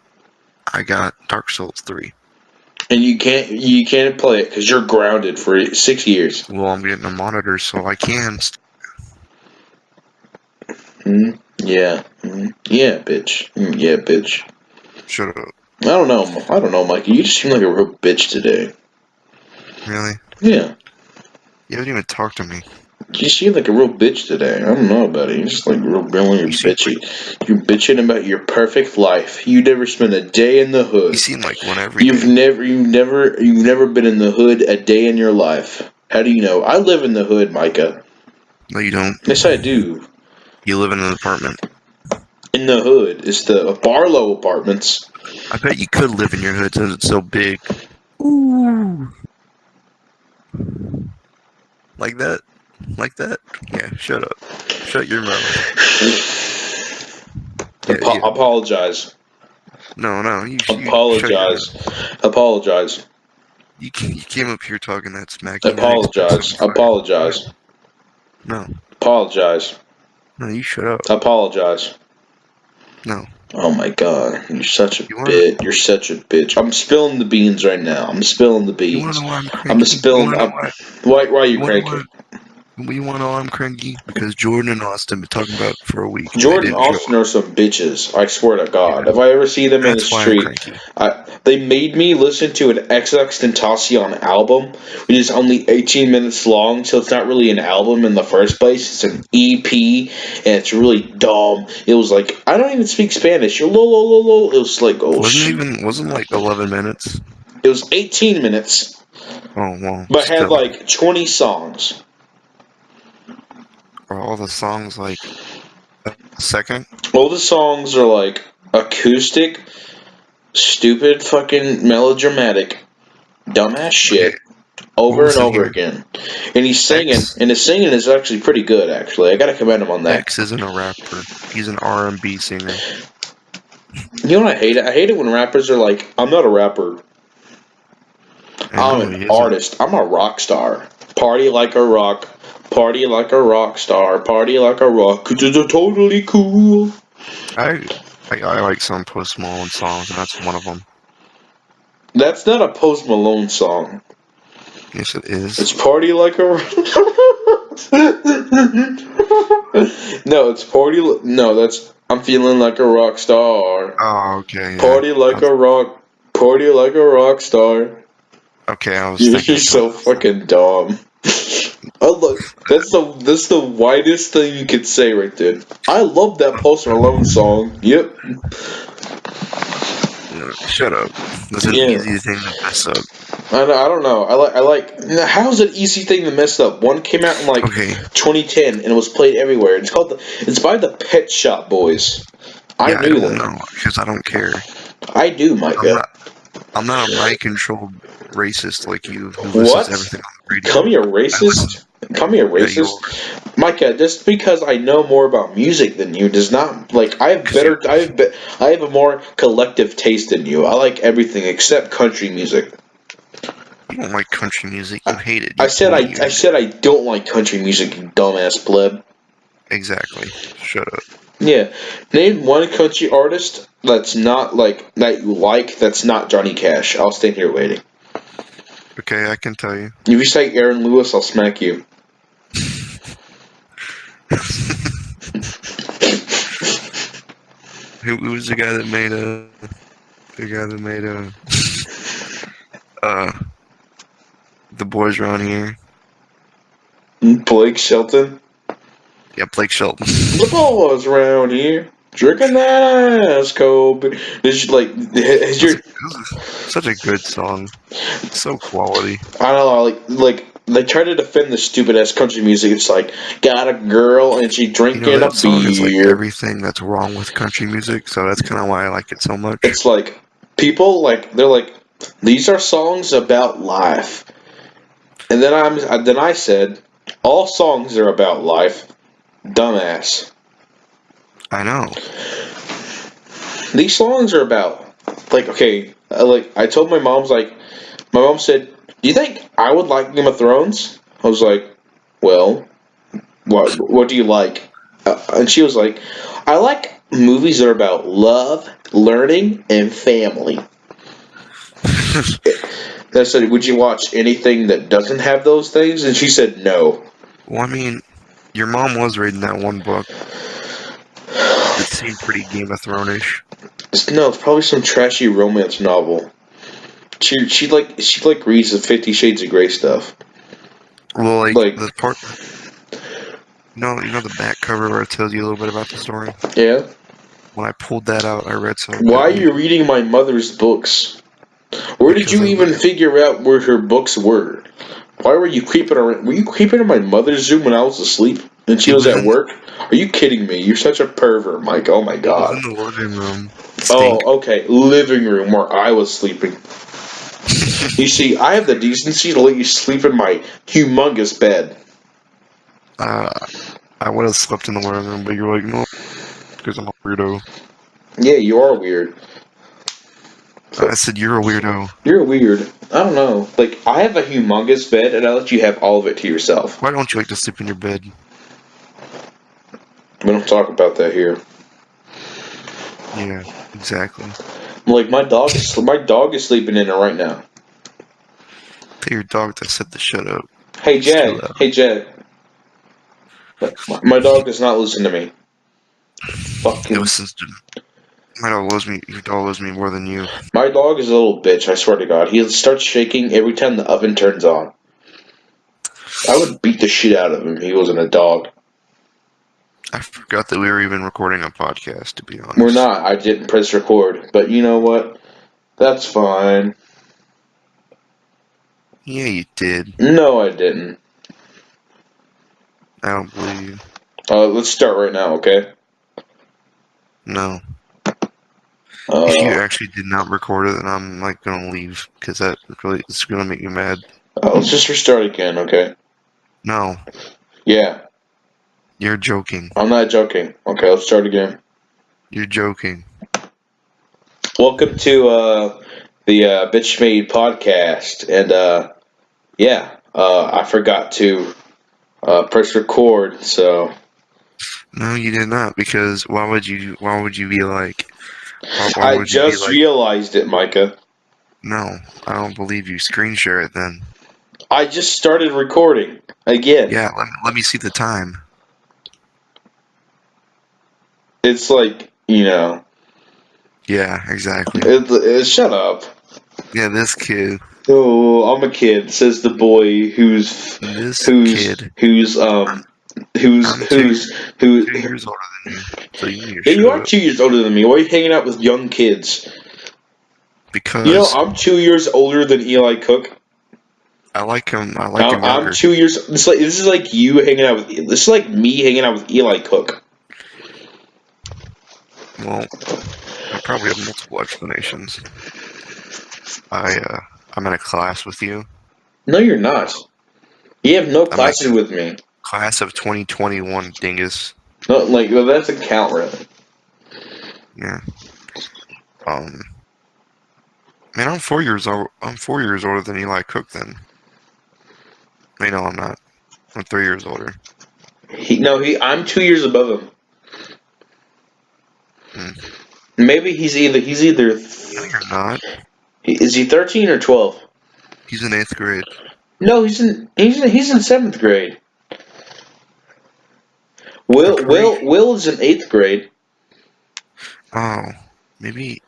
I got Dark Souls 3. And you can't play it because you're grounded for 6 years. Well, I'm getting a monitor, so I can. Yeah. Yeah, bitch. Yeah, bitch. Shut up. I don't know, Mikey. You just seem like a real bitch today. Really? Yeah. You haven't even talked to me. You seem like a real bitch today. I don't know about it. You're just like real bitchy. You're bitching about your perfect life. You never spent a day in the hood. You seem like one every You've never been in the hood a day in your life. How do you know? I live in the hood, Micah. No, you don't. Yes, I do. You live in an apartment. In the hood. It's the Barlow Apartments. I bet you could live in your hood since it's so big. Ooh. Like that? Like that? Yeah, shut up. Shut your mouth. Apologize. No. Apologize. You came up here talking that smack. Apologize. No. Apologize. No, you shut up. Apologize. No. Oh my god, you're such a bitch. You're such a bitch. I'm spilling the beans right now. I'm spilling the beans. You wanna know why I'm cranky? I'm spilling. Why are you cranky? You you want to know I'm cranky? Because Jordan and Austin been talking about it for a week and they Jordan didn't show Austin up. are some bitches. I swear to God. Yeah, If I ever see them in the that's why I'm street, cranky. they made me listen to an XXXTentacion album, which is only 18 minutes long, so it's not really an album in the first place. It's an EP, and it's really dumb. It was like, I don't even speak Spanish. Lo, lo, lo, lo. It was like, oh, Wasn't like 11 minutes. It was 18 minutes, Oh well, but had still. like 20 songs. Are all the songs like a second? All the songs are like acoustic, stupid, fucking melodramatic, dumbass Okay, shit what over was and in over here? again. And he's singing, X and his singing is actually pretty good. Actually, I gotta commend him on that. X isn't a rapper. He's an R&B singer. You know what I hate? I hate it when rappers are like, "I'm not a rapper. I I'm know an he isn't. artist. I'm a rock star. Party like a rock. Party like a rock star. Party like a rock. 'Cause it's totally cool." I I like some Post Malone songs, and that's one of them. That's not a Post Malone song. Yes, it It's is. party like a. No, it's party. No, that's I'm feeling like a rock star. Oh, okay, yeah. Party like a rock. Party like a rock star. Okay, I was You're thinking of something so else then. fucking dumb. I look. That's the widest thing you could say right there. I love that Post Malone song. Yep. Shut up. That's an Yeah. easy thing to mess up. I don't know. I like. How's it an easy thing to mess up? One came out in like Okay, 2010 and it was played everywhere. It's by the Pet Shop Boys. I yeah, I knew don't that. know because I don't care. I do, I'm Micah. not. I'm not a mind-controlled racist like you who listens to What? everything on the Call radio. me a I listen. racist? Call me a Yeah, you are racist? Micah, just because I know more about music than you does not like I have because you. better I have a more collective taste than you. I like everything except country music. You don't like country music. You I, hate it. I You said told me I you I hate it. said I don't like country music, you dumbass pleb. Exactly. Shut up. Yeah. Name one country artist that's not like that you like that's not Johnny Cash. I'll stand here waiting. Okay, I can tell you. If you say Aaron Lewis, I'll smack you. Who was the guy that made the guy that made uh the boys around here? Blake Shelton. Yeah, Blake Shelton. The boys around here drinking that ass cold. Is like has your Such a good song. So quality. I don't know like they try to defend the stupid ass country music. It's like got a girl and she You know drinking a that song is like beer. everything that's wrong with country music, so that's kind of why I like it so much. It's like people like they're like these are songs about life. And then I said all songs are about life. Dumbass. I know. These songs are about like okay, like I told my mom's like my mom said, "Do you think I would like Game of Thrones?" I was like, "Well, what do you like?" And she was like, "I like movies that are about love, learning, and family." And I said, "Would you watch anything that doesn't have those things?" And she said, "No." Well, I mean, your mom was reading that one book that seemed pretty Game of Thrones-ish. No, it's probably some trashy romance novel. She reads the 50 Shades of Grey stuff. Well, like Like, the part, you know the back cover where it tells you a little bit about the story. yeah. When I pulled that out, I read some of Why it, are and you reading my mother's books? Where did because you I even like, figure out where her books were? Why were you creeping around? Were you creeping in my mother's room when I was asleep and she it was was at in work? Are you kidding me? You're such a pervert, Mike. Oh my it was in god. the living room. Stink. Oh, okay. Living room where I was sleeping. You see, I have the decency to let you sleep in my humongous bed. uh, I would have slept in the living room, but you're like, no, because I'm a weirdo. Yeah, you are weird. I said you're a weirdo. You're weird. I don't know. Like, I have a humongous bed and I let you have all of it to yourself. Why don't you like to sleep in your bed? We don't talk about that here. Yeah, exactly. Like, my dog is sleeping in it right now. Tell your dog to set the shut up. Hey, It's too Jack. loud. Hey, Jack. My dog does not listen to me. It Fucking. listens to my dog loves me. Your dog loves me more than you. My dog is a little bitch, I swear to God. He starts shaking every time the oven turns on. I would beat the shit out of him if he wasn't a dog. I forgot that we were even recording a podcast, to be honest. We're not. I didn't press record. But you know what? That's fine. Yeah, you did. No, I didn't. I don't believe you. Let's start right now, okay? No. If you actually did not record it, then I'm like gonna leave because that really is gonna make you mad. Let's just restart again, okay? No, Yeah, you're joking. I'm not joking. Okay, let's start again. You're joking. Welcome to the Bitch Made podcast, and yeah, I forgot to press record, so No, you did not. Because why would you? Why would you be like? Why I would you be just like? realized it, Micah. No, I don't believe you. Screen share it then. I just started recording again. Yeah, let me see the time. It's like, Yeah, exactly. shut up. Yeah, this kid. Oh, I'm a kid, says the boy who's This who's kid. who's I'm two who. 2 years older than you, so you need to Yeah, shut you are up. 2 years older than me. Why are you hanging out with young kids? Because I'm 2 years older than Eli Cook. I like him. I like him I'm younger. 2 years. This is like you hanging out with. This is like me hanging out with Eli Cook. Well, I probably have multiple explanations. I'm in a class with you. No, you're not. You have no I'm in classes with me. class of 2021, dingus. No, well, that doesn't count, really. Yeah. Man, I'm 4 years old. I'm 4 years older than Eli Cook. Then. No, I'm not. I'm 3 years older. I'm 2 years above him. Maybe he's either. No, you're not. Is he 13 or 12? He's in 8th grade. No, he's in 7th grade. Will is in 8th grade. Oh, maybe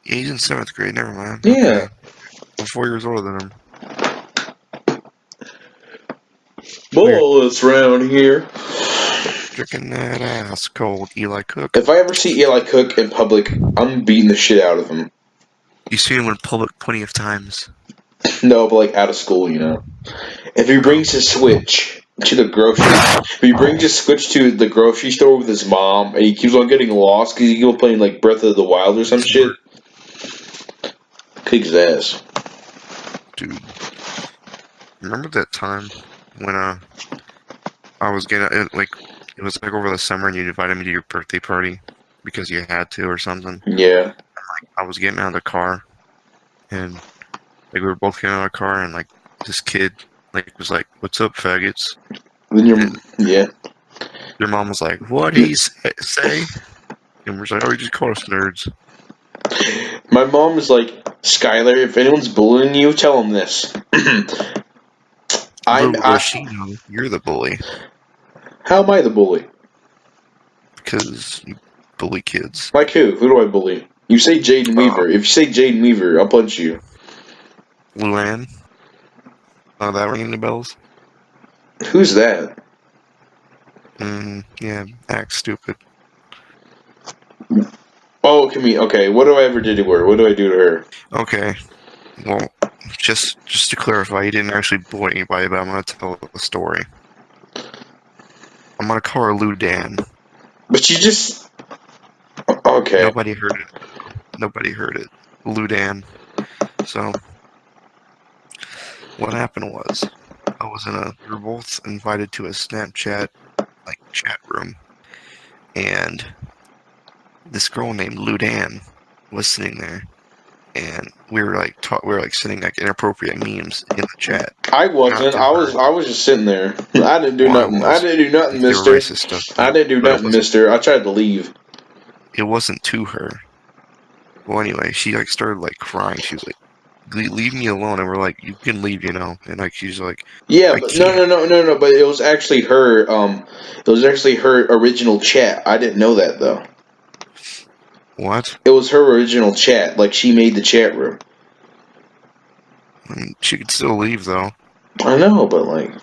he's in 7th grade. Never mind. Yeah. Okay. I'm 4 years older than him. Bullets round here. Drinking that ass cold, Eli Cook. If I ever see Eli Cook in public, I'm beating the shit out of him. You see him in public plenty of times. No, but like out of school, If he brings his Switch to the grocery, if he brings his Switch to the grocery store with his mom, and he keeps on getting lost because he keeps on playing like Breath of the Wild or some shit, kick his ass. Dude, remember that time when I was getting it was like over the summer and you invited me to your birthday party because you had to or something. Yeah. I was getting out of the car and like we were both getting out of the car and like this kid like was like, "What's up, faggots?" Then yeah. Your mom was like, "What did he say?" And we're like, "Oh, he just called us nerds." My mom is like, Skylar, if anyone's bullying you, tell them this. She know you're the bully How am I the bully? because you bully kids. Like who? Who do I bully? You say Jaden Weaver. If you say Jaden Weaver, I'll punch you. Luann? Oh, that ringing the bells? Who's that? Yeah, act stupid. Oh, okay, what do I ever do to her? What do I do to her? Okay, well, just to clarify, you didn't actually bully anybody, but I'm gonna tell the story. I'm gonna call her Lou Dan. But you just... Okay. Nobody heard it. Lou Dan. So, what happened was, we were both invited to a Snapchat, like, chat room, and this girl named Lou Dan was sitting there, and we were like sending like inappropriate memes in the chat. I wasn't. I was just sitting there. I didn't do nothing. I didn't do nothing, mister. Racist stuff, I didn't do nothing, mister. I tried to leave. It wasn't to her. Well, anyway, she like started like crying. She was like, leave me alone. And we're like, you can leave, you know. And like she's like, Yeah, I but no, can't. no, no, no, no. But it was actually her. It was actually her original chat. I didn't know that though. What? It was her original chat. Like she made the chat room. I mean, she could still leave though. I know, but like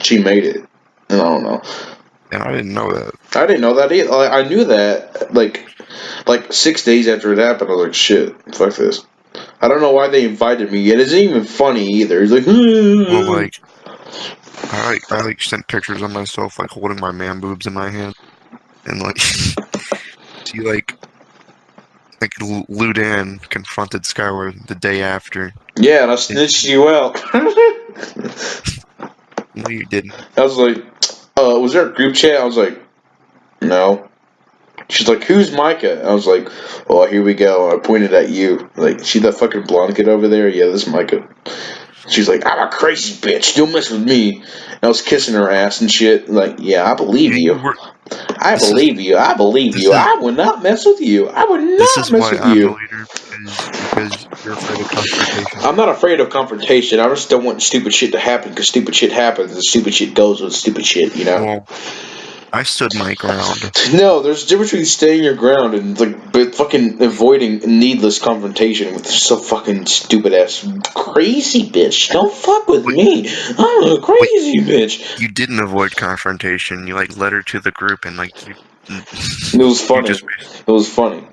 she made it, and I don't know. And I didn't know that. I didn't know that either. I knew that like 6 days after it happened. I was like, shit, fuck this. I don't know why they invited me. It isn't even funny either. He's like, Well, like I like sent pictures of myself like holding my man boobs in my hand, and like she like Ludan confronted Skyward the day after. yeah, and I snitched you out. No, you didn't. I was like, was there a group chat? I was like, no. She's like, who's Micah? I was like, oh, here we go. I pointed at you. Like, see that fucking blonde kid over there? Yeah, this is Micah. She's like, I'm a crazy bitch. Don't mess with me. And I was kissing her ass and shit. Like, yeah, I believe Yeah, you. you were. I believe you. I believe This you. is I would not mess with you. I would this not is mess why with I'm the you. leader because you're afraid of confrontation. I'm not afraid of confrontation. I just don't want stupid shit to happen because stupid shit happens and stupid shit goes with stupid shit, you know? Well, I stood my ground. No, there's a difference between staying your ground and like fucking avoiding needless confrontation with some fucking stupid ass crazy bitch. Don't fuck with Wait, me. I'm a wait, crazy bitch. you didn't avoid confrontation. You like led her to the group and like you. It was You funny. just It was funny.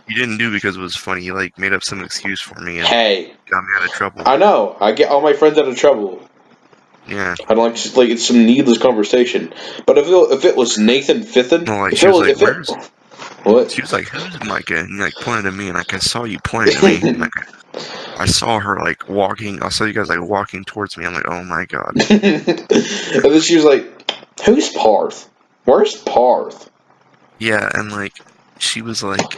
you didn't do because it was funny. You like made up some excuse for me and Hey, got me out of trouble. I know. I get all my friends out of trouble. Yeah. I don't like it's some needless conversation. But if it was Nathan Fithen, No, like if she it was was like, if it "Where's?" what? She was like, "Who's Micah?" And like pointed at me, and like I saw you pointing at me. And, like I saw her like walking. I saw you guys like walking towards me. I'm like, "Oh my god." And then she was like, "Who's Parth? Where's Parth?" Yeah, and like she was like,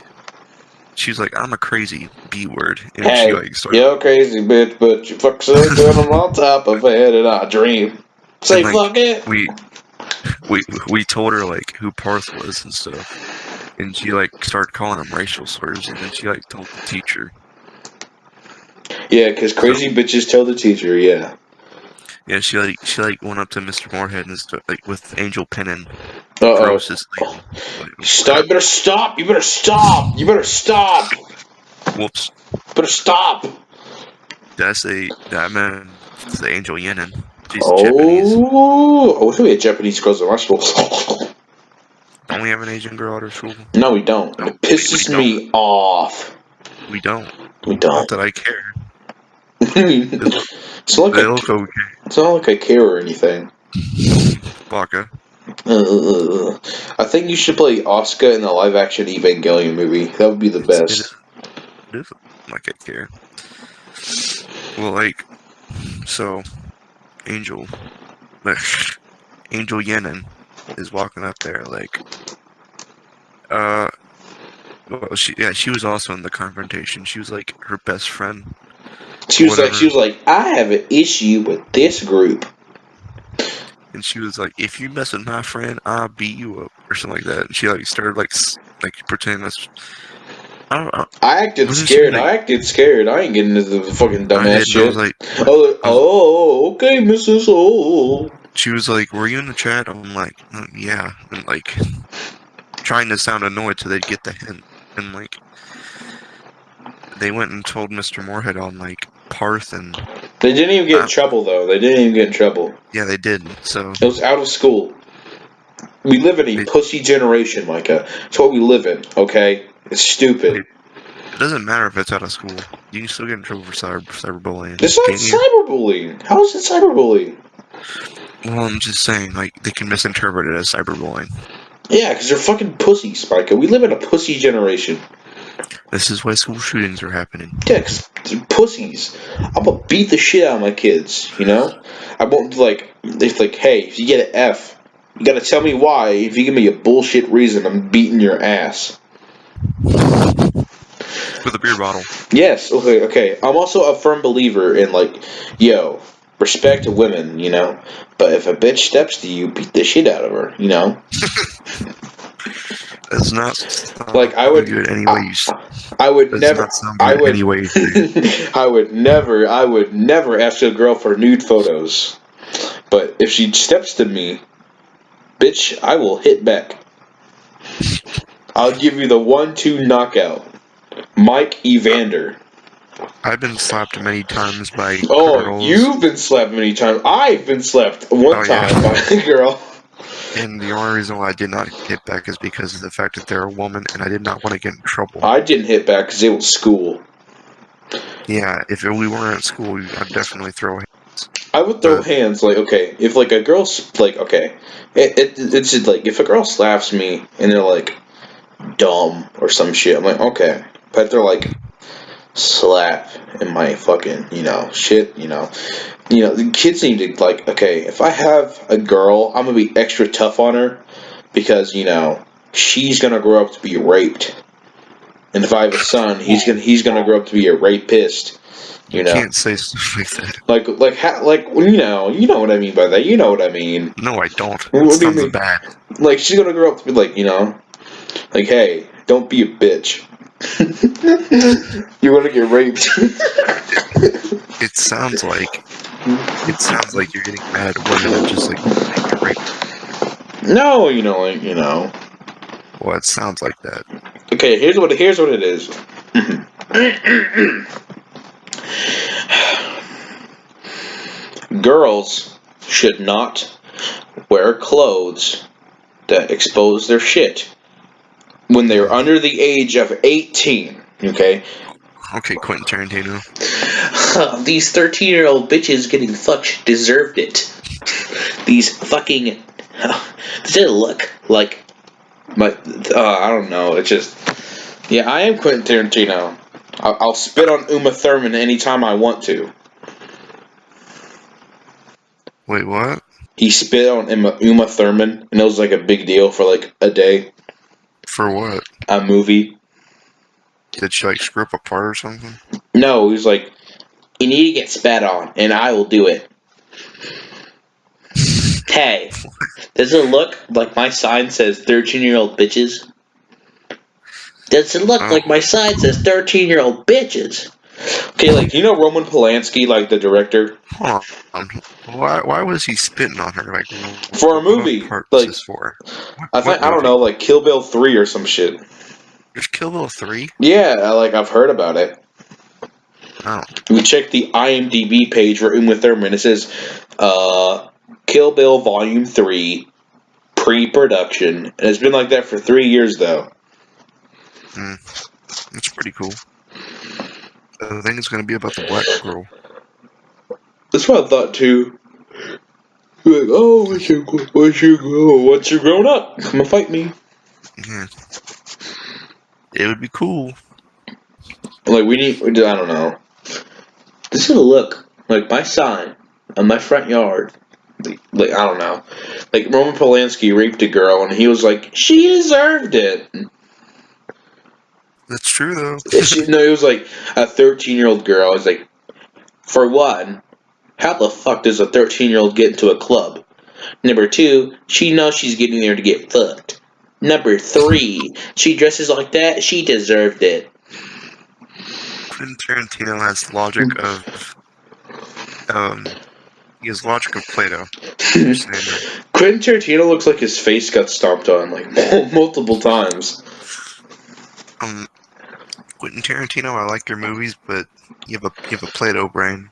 "I'm a crazy B word," and she Hey, like started you're crazy bitch, but you fuck so good I'm on top of it and I dream. and Say like fuck it. we we told her like who Parth was and stuff, and she like started calling him racial slurs, and then she like told the teacher. Yeah, because So crazy bitches tell the teacher, yeah. yeah, she like went up to Mr. Moorhead and stuff like with Angel Pennon, Uh-oh. grossest lady. Like, Stop, you better stop, you better stop, you better stop, whoops. better stop. That man it's the Angel Yenin. She's Japanese. Oh, I wish we had Japanese girls in my school. Don't we have an Asian girl at our school? No, we don't. And No, it we pisses don't. me off. We don't. We Not don't. that I care. it's not They like look okay. it's not like I care or anything. Baka. I think you should play Asuka in the live-action Evangelion movie. That would be the It best. is like I care. Well, like, so Angel, like, Angel Yenin is walking up there, like, uh, well, she was also in the confrontation. She was like her best friend, She or was like, whatever, I have an issue with this group. and she was like, "If you mess with my friend, I'll beat you up," or something like that. And she like started like pretending that's. I don't know. I acted Wasn't she scared. like? I acted scared. I ain't getting into the fucking I dumbass did, and I was shit. like, I was. Oh, okay, Mrs. Oh. She was like, "Were you in the chat?" I'm like, "Yeah," and like trying to sound annoyed so they'd get the hint, and like they went and told Mr. Moorhead on like Parth and They didn't even get in trouble, though. They didn't even get in trouble. yeah, they did. So It was out of school. We live in a it, pussy generation, Micah. It's what we live in, okay? It's stupid. it doesn't matter if it's out of school. You can still get in trouble for cyberbullying. It's not Can't you? cyberbullying. How is it cyberbullying? Well, I'm just saying, like they can misinterpret it as cyberbullying. Yeah, because they're fucking pussies, Micah. We live in a pussy generation. This is why school shootings are happening. Yeah, because they're pussies. I'm gonna beat the shit out of my kids, you know? I won't, like, it's like, hey, if you get an F, you gotta tell me why. If you give me a bullshit reason, I'm beating your ass. With a beer bottle. Yes, okay. I'm also a firm believer in, like, yo, respect to women, you know? But if a bitch steps to you, beat the shit out of her, you know? That's not Like, I would... good any way you. I would That does never. not sound I good in would. any way, shape. I would never ask a girl for nude photos. But if she steps to me, bitch, I will hit back. I'll give you the 1-2 knockout. Mike Evander. I've been slapped many times by Oh, girls. you've been slapped many times. I've been slapped one Oh time by yeah. a girl. And the only reason why I did not hit back is because of the fact that they're a woman and I did not want to get in trouble. I didn't hit back because it was school. Yeah, if we weren't at school, I'd definitely throw hands. I would throw But hands like, okay, if like a girl's like, okay, it's just like if a girl slaps me and they're like dumb or some shit, I'm like, okay, but if they're like slap in my fucking shit, the kids need to like, okay, if I have a girl, I'm gonna be extra tough on her because she's gonna grow up to be raped, and if I have a son, he's gonna grow up to be a rapist. you can't say stuff like that. Like you know what I mean by that. You know what I mean. No, I don't. That What do you sounds mean? bad. Like she's gonna grow up to be like like, hey, don't be a bitch. You're gonna get raped. It sounds like you're getting mad at women that just like get raped. No, Well, it sounds like that. Okay, here's what it is. Girls should not wear clothes that expose their shit when they're under the age of 18. Okay? Okay, Quentin Tarantino. These 13-year-old bitches getting fucked deserved it. These fucking. Does it look like. I don't know. It's just. Yeah, I am Quentin Tarantino. I'll spit on Uma Thurman anytime I want to. Wait, what? He spit on Uma Thurman, and it was like a big deal for like a day. For what? A movie. Did she like screw up a part or something? No, he was like, you need to get spat on, and I will do it. Hey, does it look like my sign says 13-year-old bitches? Does it look like my sign says 13-year-old bitches? Okay, like, Roman Polanski, like the director? Hold on. Why was he spitting on her? Like, For a movie. What part was Like, this for? I don't know, like Kill Bill 3 or some shit. There's Kill Bill 3? Yeah, I've heard about it. Oh. We checked the IMDb page for Uma Thurman. It says, Kill Bill Volume 3, pre-production. And it's been like that for 3 years, though. That's pretty cool. I think it's going to be about the black girl. That's what I thought, too. Like, oh, once you're grown up, come and fight me. Yeah. It would be cool. Like, I don't know. This is a look like my sign on my front yard. Like, I don't know. Like, Roman Polanski raped a girl, and he was like, she deserved it. That's true, though. No, it was like a 13-year-old girl. I was like, for one, how the fuck does a 13-year-old get into a club? Number two, she knows she's getting there to get fucked. Number three, she dresses like that, she deserved it. Quentin Tarantino has logic of he has logic of Plato. Quentin Tarantino looks like his face got stomped on like multiple times. Quentin Tarantino, I like your movies, but you have a Plato brain.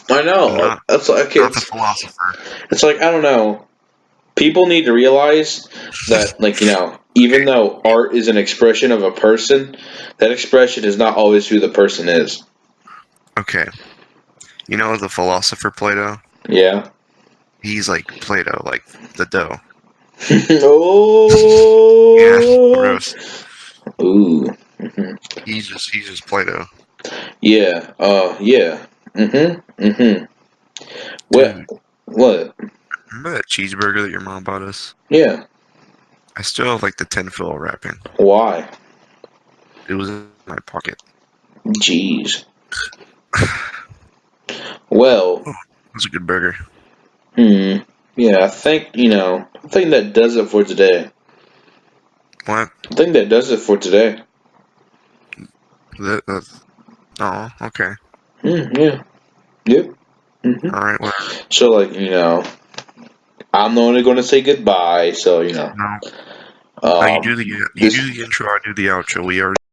I know. That's like not the philosopher. It's like, I don't know. People need to realize that, like, even though art is an expression of a person, that expression is not always who the person is. Okay. You know the philosopher Plato? Yeah. He's like Plato, like the dough. Oh. Yeah, gross. Ooh. Mm-hmm. He's just Plato. Yeah. Yeah. Mm-hmm. Dude, what? Remember that cheeseburger that your mom bought us? Yeah. I still have like the tinfoil wrapping. Why? It was in my pocket. Jeez. Well. Oh, it was a good burger. Yeah, I think that does it for today. What? I think that does it for today. That's oh, okay. Yeah. Yep. All right, whatever. So like I'm the only going to say goodbye. So No, no, you um, do the this intro. I do the outro. We already